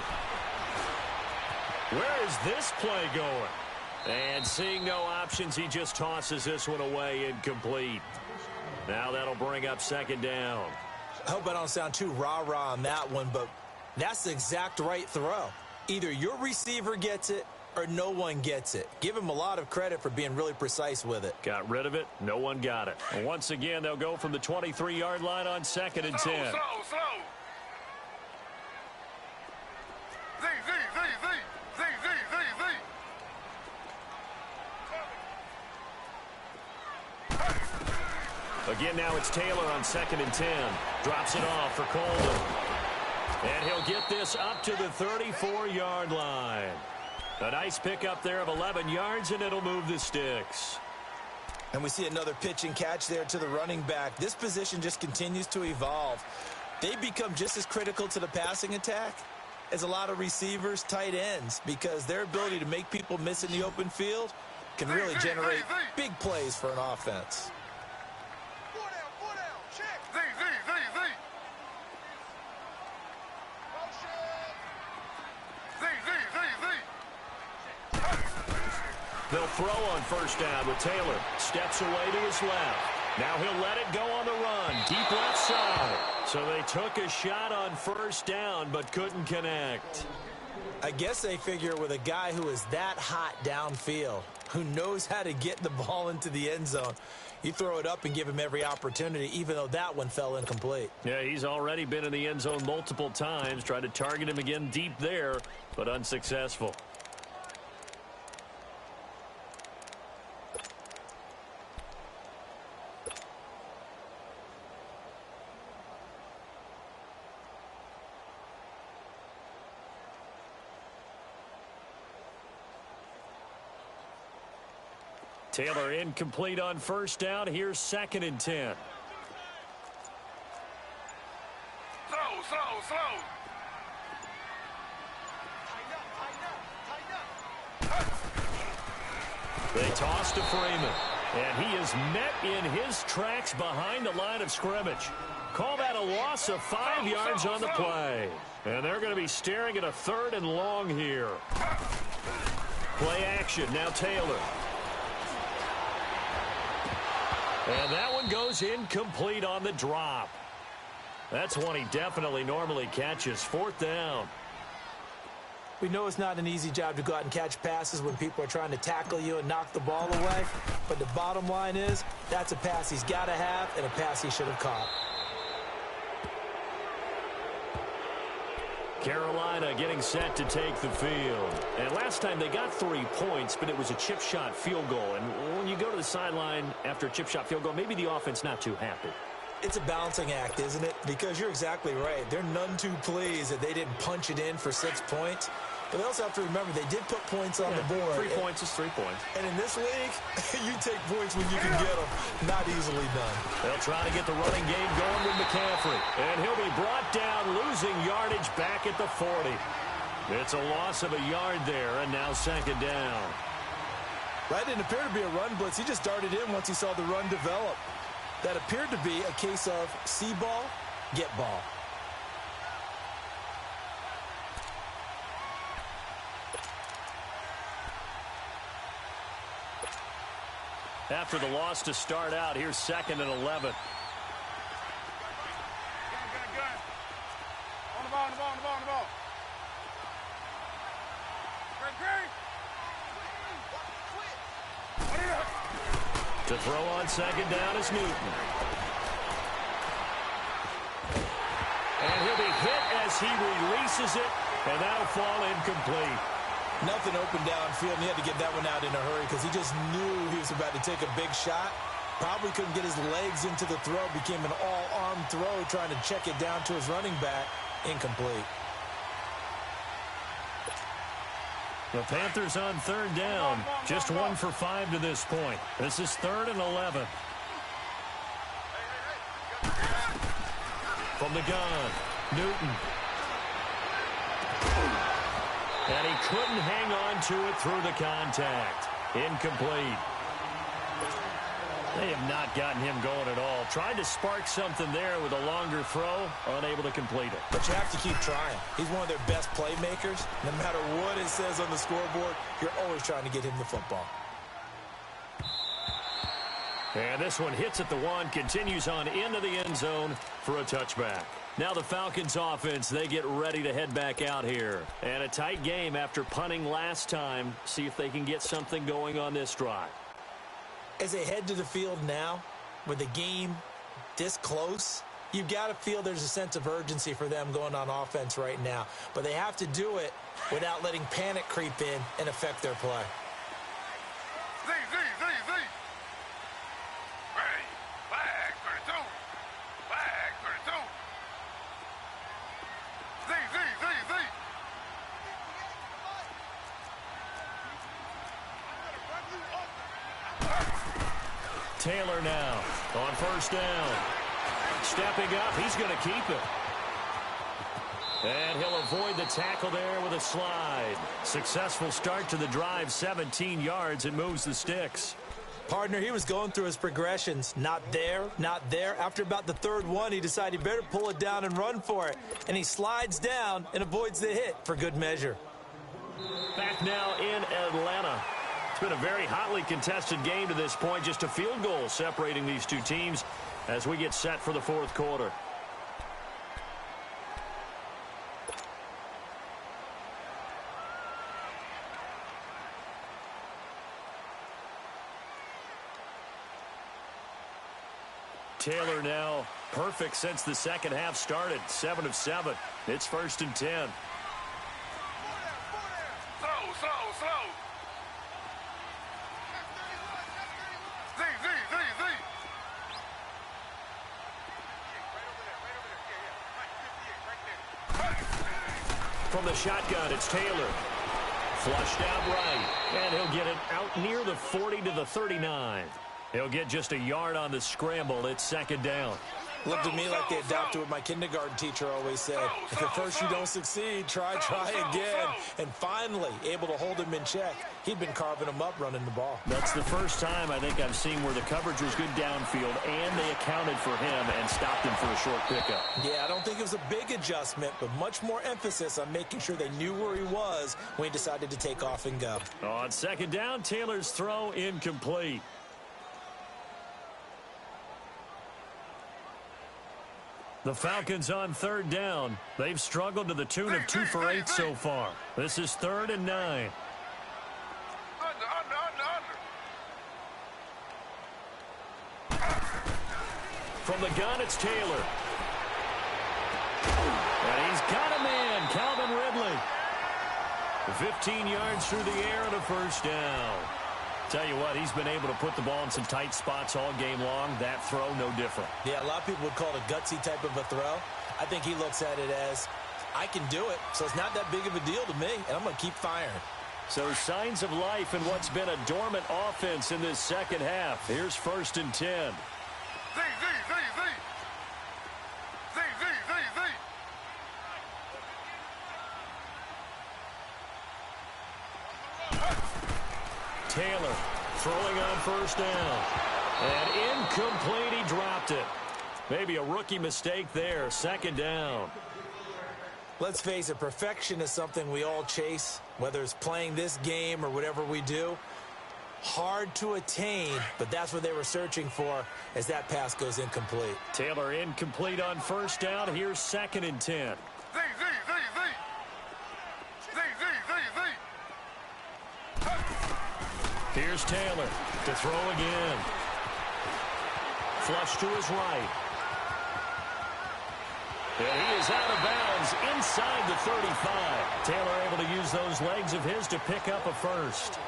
Where is this play going? And seeing no options, he just tosses this one away incomplete. Now that'll bring up 2nd down. I hope I don't sound too rah-rah on that one, but that's the exact right throw. Either your receiver gets it or no one gets it. Give him a lot of credit for being really precise with it. Got rid of it. No one got it. And once again, they'll go from the 23-yard line on 2nd and 10. Slow. Again, now it's Taylor on 2nd and 10. Drops it off for Coleman. And he'll get this up to the 34-yard line. A nice pickup there of 11 yards, and it'll move the sticks. And we see another pitch and catch there to the running back. This position just continues to evolve. They become just as critical to the passing attack as a lot of receivers, tight ends, because their ability to make people miss in the open field can really generate big plays for an offense. They'll throw on 1st down with Taylor. Steps away to his left. Now he'll let it go on the run. Deep left side. So they took a shot on 1st down but couldn't connect. I guess they figure with a guy who is that hot downfield, who knows how to get the ball into the end zone, you throw it up and give him every opportunity, even though that one fell incomplete. Yeah, he's already been in the end zone multiple times. Tried to target him again deep there, but unsuccessful. Taylor incomplete on 1st down. Here's 2nd and 10. Slow. They toss to Freeman. And he is met in his tracks behind the line of scrimmage. Call that a loss of 5 yards on the play. And they're going to be staring at a 3rd and long here. Play action. Now Taylor. And that one goes incomplete on the drop. That's one he definitely normally catches. 4th down. We know it's not an easy job to go out and catch passes when people are trying to tackle you and knock the ball away. But the bottom line is, that's a pass he's got to have and a pass he should have caught. Carolina getting set to take the field. And last time they got 3 points, but it was a chip shot field goal. And when you go to the sideline after a chip shot field goal, maybe the offense not too happy. It's a balancing act, isn't it? Because you're exactly right. They're none too pleased that they didn't punch it in for 6 points. But they also have to remember they did put points on the board. 3 points is 3 points. And in this league, you take points when you can get them. Not easily done. They'll try to get the running game going with McCaffrey. And he'll be brought down, losing yardage back at the 40. It's a loss of a yard there, and now second down. That didn't appear to be a run blitz. He just darted in once he saw the run develop. That appeared to be a case of see ball, get ball. After the loss to start out, here's second and 11. On the ball. To throw on second down is Newton. And he'll be hit as he releases it, and that'll fall incomplete. Nothing open downfield, and he had to get that one out in a hurry because he just knew he was about to take a big shot. Probably couldn't get his legs into the throw. Became an all-arm throw, trying to check it down to his running back. Incomplete. The Panthers on third down. Just 1 for 5 to this point. This is 3rd and 11. From the gun, Newton. And he couldn't hang on to it through the contact. Incomplete. They have not gotten him going at all. Tried to spark something there with a longer throw, unable to complete it. But you have to keep trying. He's one of their best playmakers. No matter what it says on the scoreboard, you're always trying to get him the football. And this one hits at the 1, continues on into the end zone for a touchback. Now the Falcons offense, they get ready to head back out here. And a tight game after punting last time. See if they can get something going on this drive. As they head to the field now, with the game this close, you've got to feel there's a sense of urgency for them going on offense right now. But they have to do it without letting panic creep in and affect their play. Z. Ready. Flag 32. Flag 32. Z. Taylor now on first down. Stepping up, he's going to keep it. And he'll avoid the tackle there with a slide. Successful start to the drive, 17 yards, and moves the sticks. Partner, he was going through his progressions. Not there, not there. After about the third one, he decided he better pull it down and run for it. And he slides down and avoids the hit for good measure. Back now in Atlanta. It's been a very hotly contested game to this point. Just a field goal separating these two teams as we get set for the fourth quarter. Taylor now perfect since the second half started. 7 of 7. It's 1st and 10. Slow. Z. From the shotgun, it's Taylor. Flushed out right, and he'll get it out near the 40 to the 39. He'll get just a yard on the scramble. It's second down. Looked to me like they adopted what my kindergarten teacher always said. If at first you don't succeed, try again. And finally, able to hold him in check. He'd been carving him up running the ball. That's the first time I think I've seen where the coverage was good downfield, and they accounted for him and stopped him for a short pickup. Yeah, I don't think it was a big adjustment, but much more emphasis on making sure they knew where he was when he decided to take off and go. On second down, Taylor's throw incomplete. The Falcons on third down. They've struggled to the tune of 2 for 8 so far. This is 3rd and 9. From the gun, it's Taylor. And he's got a man, Calvin Ridley. 15 yards through the air and a first down. Tell you what, he's been able to put the ball in some tight spots all game long. That throw, no different. Yeah, a lot of people would call it a gutsy type of a throw. I think he looks at it as, I can do it, so it's not that big of a deal to me, and I'm going to keep firing. So signs of life in what's been a dormant offense in this second half. Here's 1st and 10. Taylor throwing on first down. And incomplete, he dropped it. Maybe a rookie mistake there, second down. Let's face it, perfection is something we all chase, whether it's playing this game or whatever we do. Hard to attain, but that's what they were searching for as that pass goes incomplete. Taylor incomplete on first down. Here's 2nd and 10. Here's Taylor to throw again. Flush to his right. And he is out of bounds inside the 35. Taylor able to use those legs of his to pick up a first.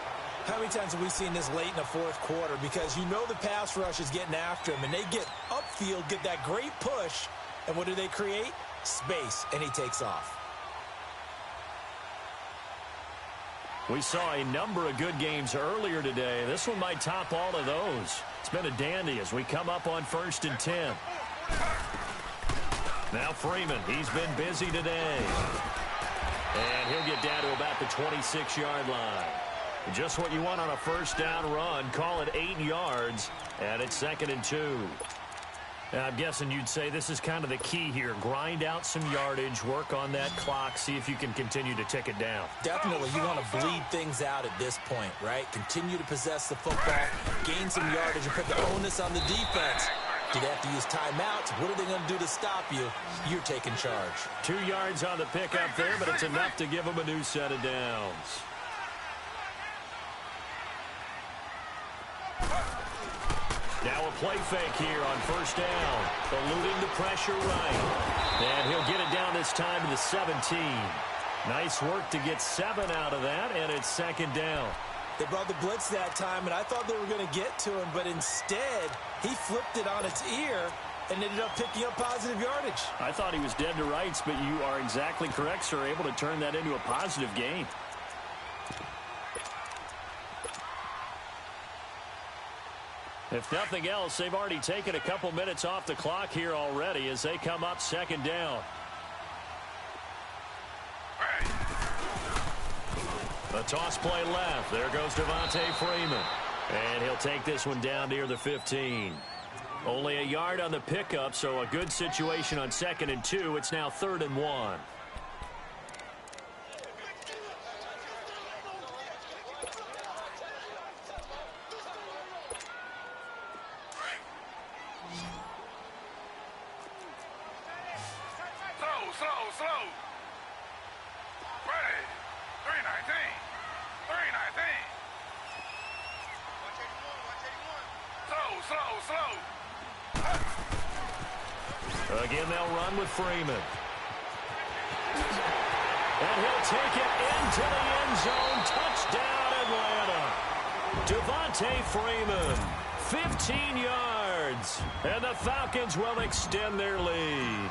How many times have we seen this late in the fourth quarter? Because you know the pass rush is getting after him, and they get upfield, get that great push, and what do they create? Space, and he takes off. We saw a number of good games earlier today. This one might top all of those. It's been a dandy as we come up on 1st and 10. Now Freeman, he's been busy today. And he'll get down to about the 26-yard line. Just what you want on a first down run. Call it 8 yards, and it's 2nd and 2. Now, I'm guessing you'd say this is kind of the key here. Grind out some yardage, work on that clock, see if you can continue to tick it down. Definitely, you want to bleed things out at this point, right? Continue to possess the football, gain some yardage, and put the onus on the defense. Do they have to use timeouts? What are they going to do to stop you? You're taking charge. 2 yards on the pickup there, but it's enough to give them a new set of downs. Now a play fake here on first down. Eluding the pressure right. And he'll get it down this time to the 17. Nice work to get 7 out of that, and it's 2nd down. They brought the blitz that time, and I thought they were going to get to him, but instead he flipped it on its ear and ended up picking up positive yardage. I thought he was dead to rights, but you are exactly correct, sir. Able to turn that into a positive gain. If nothing else, they've already taken a couple minutes off the clock here already as they come up 2nd down. A toss play left. There goes Devontae Freeman. And he'll take this one down near the 15. Only a yard on the pickup, so a good situation on 2nd and 2. It's now 3rd and 1. Slow. Ready. 319. 319. Slow. Again, they'll run with Freeman. And he'll take it into the end zone. Touchdown, Atlanta. Devontae Freeman, 15 yards. And the Falcons will extend their lead.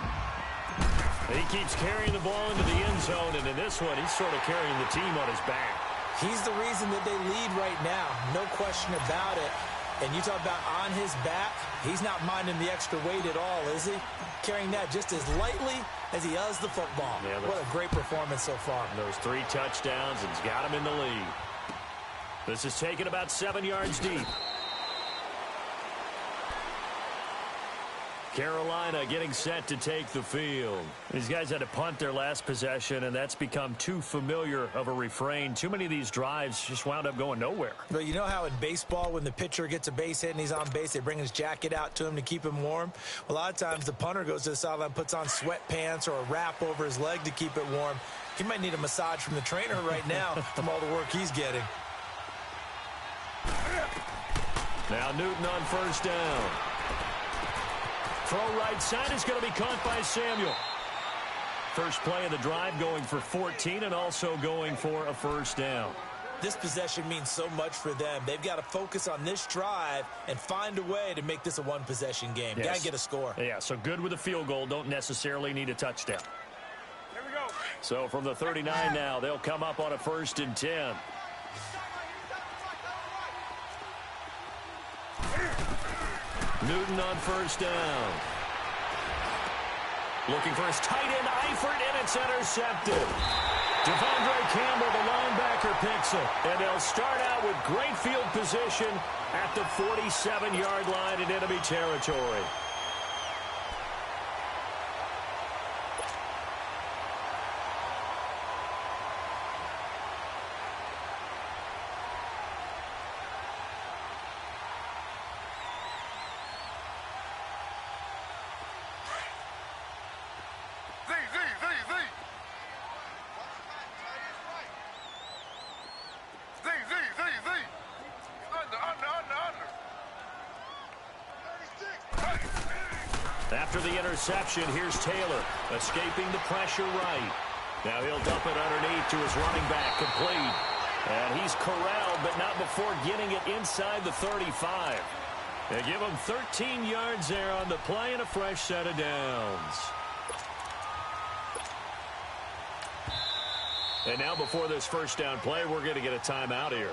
He keeps carrying the ball into the end zone, and in this one, he's sort of carrying the team on his back. He's the reason that they lead right now, no question about it. And you talk about on his back, he's not minding the extra weight at all, is he? Carrying that just as lightly as he does the football. Yeah, what a great performance so far. Those 3 touchdowns, and he's got him in the lead. This is taken about 7 yards deep. Carolina getting set to take the field. These guys had to punt their last possession, and that's become too familiar of a refrain. Too many of these drives just wound up going nowhere. But you know how in baseball, when the pitcher gets a base hit and he's on base, they bring his jacket out to him to keep him warm? A lot of times the punter goes to the sideline, puts on sweatpants or a wrap over his leg to keep it warm. He might need a massage from the trainer right now from all the work he's getting. Now Newton on first down. Throw right side is going to be caught by Samuel. First play of the drive, going for 14 and also going for a first down. This possession means so much for them. They've got to focus on this drive and find a way to make this a one-possession game. Yes. Got to get a score. Yeah, so good with a field goal. Don't necessarily need a touchdown. Here we go. So from the 39 now, they'll come up on a 1st and 10. Newton on first down. Looking for his tight end, Eifert, and it's intercepted. Devondre Campbell, the linebacker, picks it. And they'll start out with great field position at the 47-yard line in enemy territory. After the interception, here's Taylor, escaping the pressure right. Now he'll dump it underneath to his running back, complete. And he's corralled, but not before getting it inside the 35. They give him 13 yards there on the play and a fresh set of downs. And now before this first down play, we're going to get a timeout here.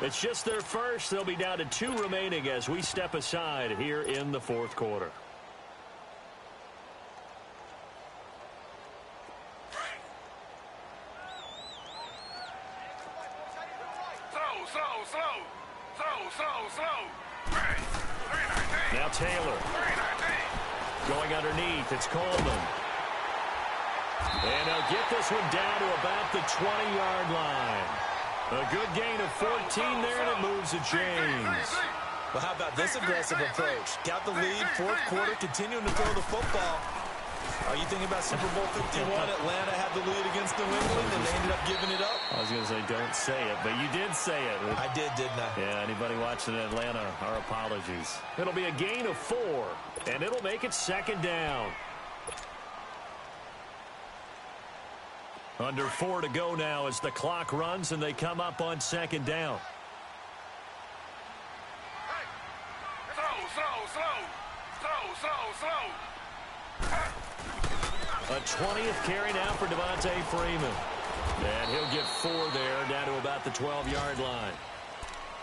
It's just their first. They'll be down to 2 remaining as we step aside here in the fourth quarter. Now Taylor. Going underneath, it's Coleman. And they'll get this one down to about the 20-yard line. A good gain of 14 there, and it moves to James. Well, how about this aggressive approach? Got the lead, fourth quarter, continuing to throw the football. Are you thinking about Super Bowl 51? Atlanta had the lead against New England, and they ended up giving it up? I was going to say, don't say it, but you did say it. I did, didn't I? Yeah, anybody watching Atlanta, our apologies. It'll be a gain of 4, and it'll make it second down. Under 4 to go now as the clock runs, and they come up on second down. A 20th carry now for Devontae Freeman. And he'll get 4 there, down to about the 12-yard line.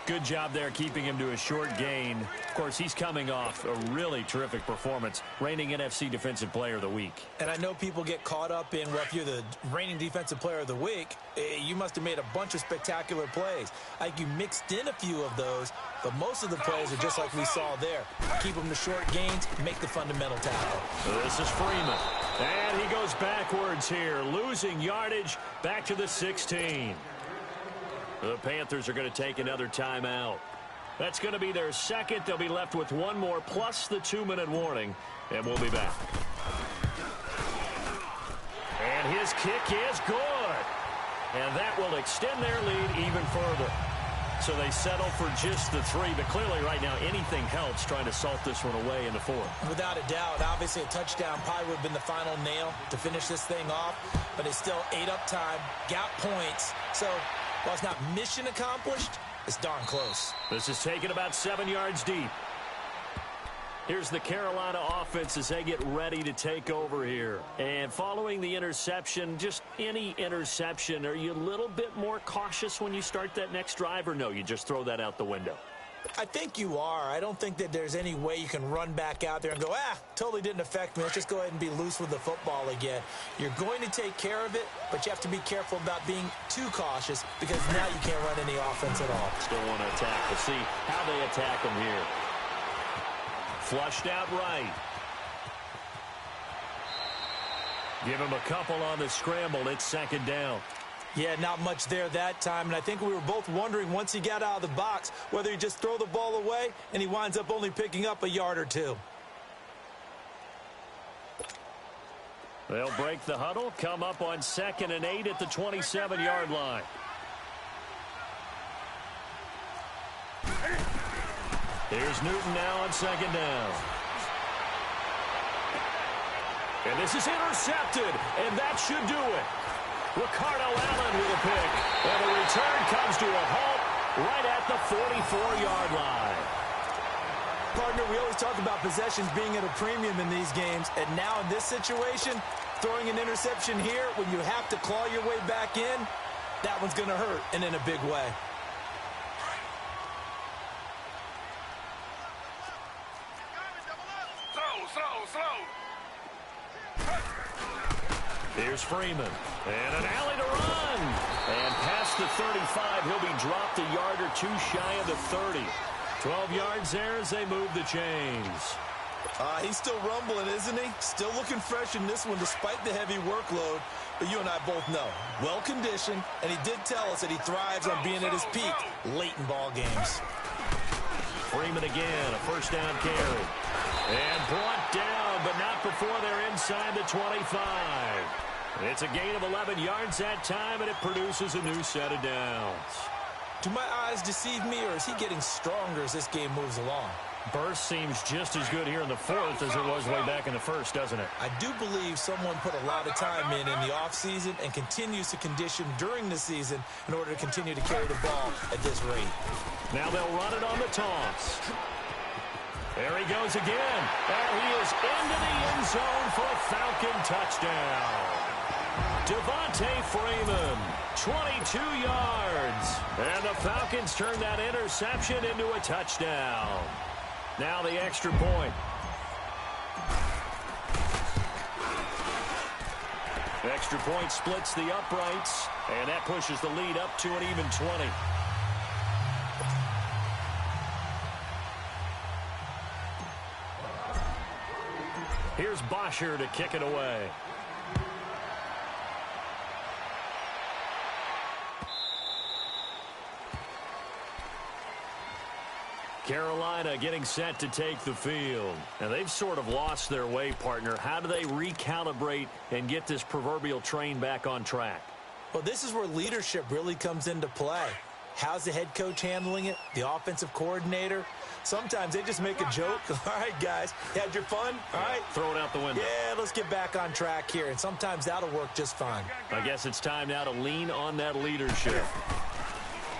Good job there keeping him to a short gain. Of course, he's coming off a really terrific performance, reigning NFC Defensive Player of the Week. And I know people get caught up in, well, if you're the reigning Defensive Player of the Week, you must have made a bunch of spectacular plays. Like you mixed in a few of those, but most of the plays are just like we saw there. Keep them to short gains, make the fundamental tackle. This is Freeman. And he goes backwards here, losing yardage back to the 16. The Panthers are going to take another timeout. That's going to be their second. They'll be left with 1 more plus the 2-minute warning, and we'll be back. And his kick is good. And that will extend their lead even further. So they settle for just the 3, but clearly right now anything helps trying to salt this one away in the 4th. Without a doubt, obviously a touchdown probably would have been the final nail to finish this thing off, but it's still ate up time, got points, so while it's not mission accomplished, it's darn close. This is taken about 7 yards deep. Here's the Carolina offense as they get ready to take over here. And following the interception, just any interception, are you a little bit more cautious when you start that next drive, or no, you just throw that out the window? I think you are. I don't think that there's any way you can run back out there and go, totally didn't affect me. Let's just go ahead and be loose with the football again. You're going to take care of it, but you have to be careful about being too cautious because now you can't run any offense at all. Still want to attack. We'll see how they attack them here. Flushed out right. Give him a couple on the scramble. It's second down. Yeah, not much there that time, and I think we were both wondering once he got out of the box whether he just throw the ball away and he winds up only picking up a yard or 2. They'll break the huddle, come up on 2nd and 8 at the 27-yard line. Here's Newton now on second down. And this is intercepted, and that should do it. Ricardo Allen with a pick. And the return comes to a halt right at the 44-yard line. Partner, we always talk about possessions being at a premium in these games, and now in this situation, throwing an interception here when you have to claw your way back in, that one's going to hurt, and in a big way. Here's Freeman. And an alley to run. And past the 35, he'll be dropped a yard or two shy of the 30. 12 yards there as they move the chains. He's still rumbling, isn't he? Still looking fresh in this one despite the heavy workload. But you and I both know, well-conditioned, and he did tell us that he thrives on being at his peak late in ball games. Freeman again, a first down carry. And brought down, but not before they're inside the 25. It's a gain of 11 yards that time, and it produces a new set of downs. Do my eyes deceive me, or is he getting stronger as this game moves along? Burst seems just as good here in the fourth as it was way back in the first, doesn't it? I do believe someone put a lot of time in the offseason and continues to condition during the season in order to continue to carry the ball at this rate. Now they'll run it on the toss. There he goes again. And he is into the end zone for a Falcon touchdown. Devontae Freeman, 22 yards. And the Falcons turn that interception into a touchdown. Now the extra point. The extra point splits the uprights, and that pushes the lead up to an even 20. Here's Bosher to kick it away. Carolina getting set to take the field. Now, they've sort of lost their way, partner. How do they recalibrate and get this proverbial train back on track? Well, this is where leadership really comes into play. How's the head coach handling it? The offensive coordinator? Sometimes they just make a joke. All right, guys, you had your fun? All right. Throw it out the window. Yeah, let's get back on track here. And sometimes that'll work just fine. I guess it's time now to lean on that leadership.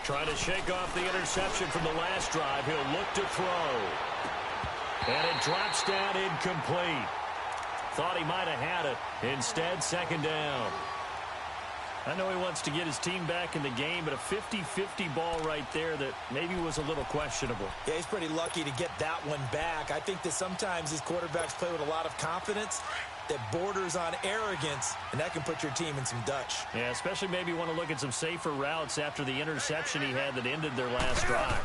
Trying to shake off the interception from the last drive. He'll look to throw. And it drops down incomplete. Thought he might have had it. Instead, second down. I know he wants to get his team back in the game, but a 50-50 ball right there that maybe was a little questionable. Yeah, he's pretty lucky to get that one back. I think that sometimes these quarterbacks play with a lot of confidence that borders on arrogance, and that can put your team in some Dutch. Yeah, especially maybe want to look at some safer routes after the interception he had that ended their last drive.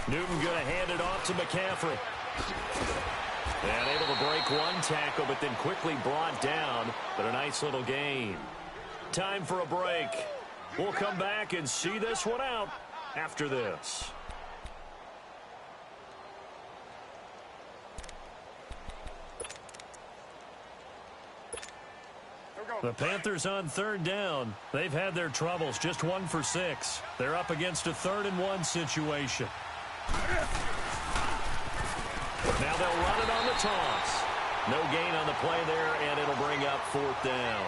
Newton going to hand it off to McCaffrey. And able to break one tackle, but then quickly brought down, but a nice little gain. Time for a break. We'll come back and see this one out after this. The Panthers on third down. They've had their troubles, just 1 for 6. They're up against a 3rd-and-1 situation. Now they'll run it on the toss. No gain on the play there, and it'll bring up 4th down.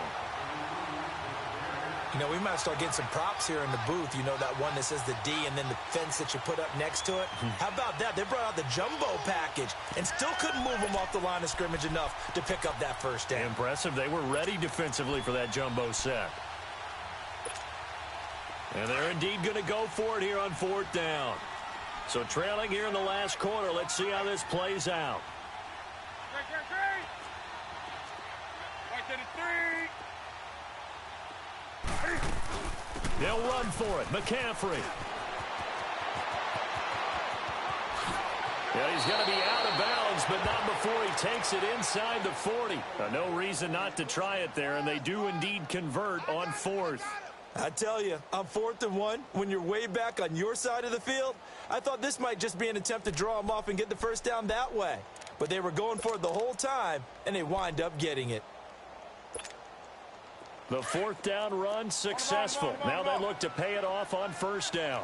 You know, we might start getting some props here in the booth. You know, that one that says the D and then the fence that you put up next to it. How about that? They brought out the jumbo package and still couldn't move them off the line of scrimmage enough to pick up that first down. Impressive. They were ready defensively for that jumbo set. And they're indeed going to go for it here on 4th down. So trailing here in the last quarter. Let's see how this plays out. They'll run for it. McCaffrey. Yeah, he's going to be out of bounds, but not before he takes it inside the 40. No reason not to try it there, and they do indeed convert on 4th. I tell you, on 4th and 1, when you're way back on your side of the field, I thought this might just be an attempt to draw them off and get the first down that way. But they were going for it the whole time, and they wind up getting it. The 4th down run successful. Now they look to pay it off on 1st down.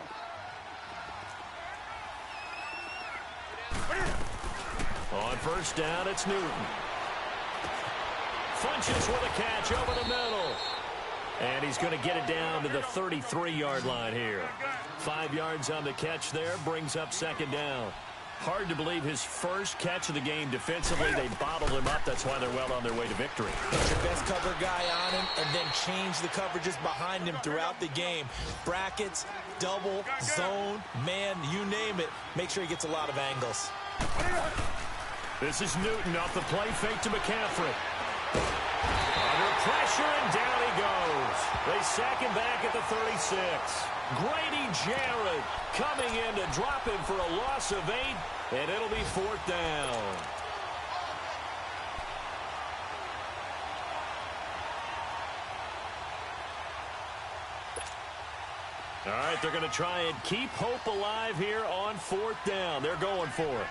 On 1st down, it's Newton. Funches with a catch over the middle. And he's going to get it down to the 33-yard line here. 5 yards on the catch there, brings up 2nd down. Hard to believe his first catch of the game defensively. They bottled him up. That's why they're well on their way to victory. Put your best cover guy on him and then change the coverages behind him throughout the game. Brackets, double, zone, man, you name it. Make sure he gets a lot of angles. This is Newton off the play fake to McCaffrey. Under pressure, and down he goes. They sack him back at the 36. Grady Jarrett coming in to drop him for a loss of 8, and it'll be 4th down. All right, they're going to try and keep hope alive here on 4th down. They're going for it.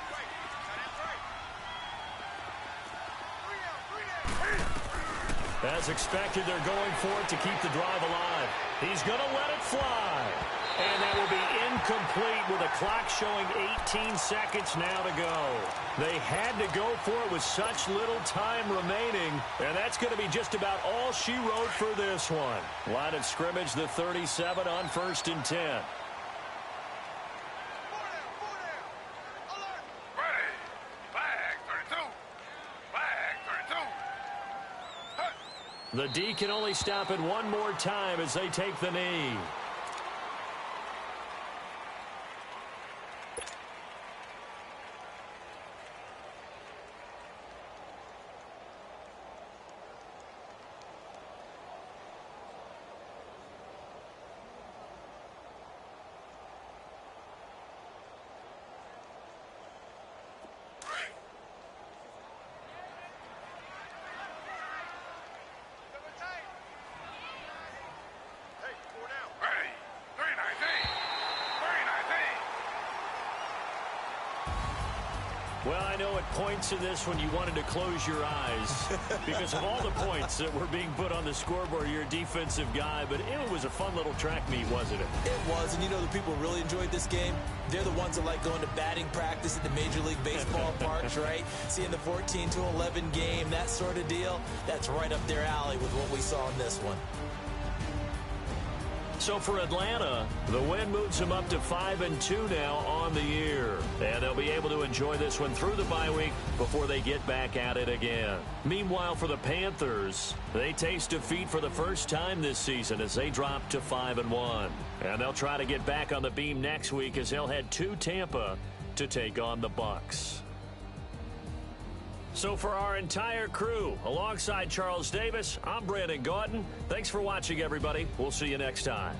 As expected, they're going for it to keep the drive alive. He's going to let it fly. And that will be incomplete with a clock showing 18 seconds now to go. They had to go for it with such little time remaining, and that's going to be just about all she wrote for this one. Line of scrimmage, the 37 on 1st and 10. Ready. Flag 32. Flag 32. The D can only stop it one more time as they take the knee. Well, I know at points in this when you wanted to close your eyes because of all the points that were being put on the scoreboard. You're a defensive guy, but it was a fun little track meet, wasn't it? It was, and you know the people who really enjoyed this game? They're the ones that like going to batting practice at the Major League Baseball parks, right? Seeing the 14-11 game, that sort of deal. That's right up their alley with what we saw in this one. So for Atlanta, the win moves them up to 5-2 now on the year. And they'll be able to enjoy this one through the bye week before they get back at it again. Meanwhile, for the Panthers, they taste defeat for the first time this season as they drop to 5-1. And they'll try to get back on the beam next week as they'll head to Tampa to take on the Bucs. So for our entire crew, alongside Charles Davis, I'm Brandon Gaudin. Thanks for watching, everybody. We'll see you next time.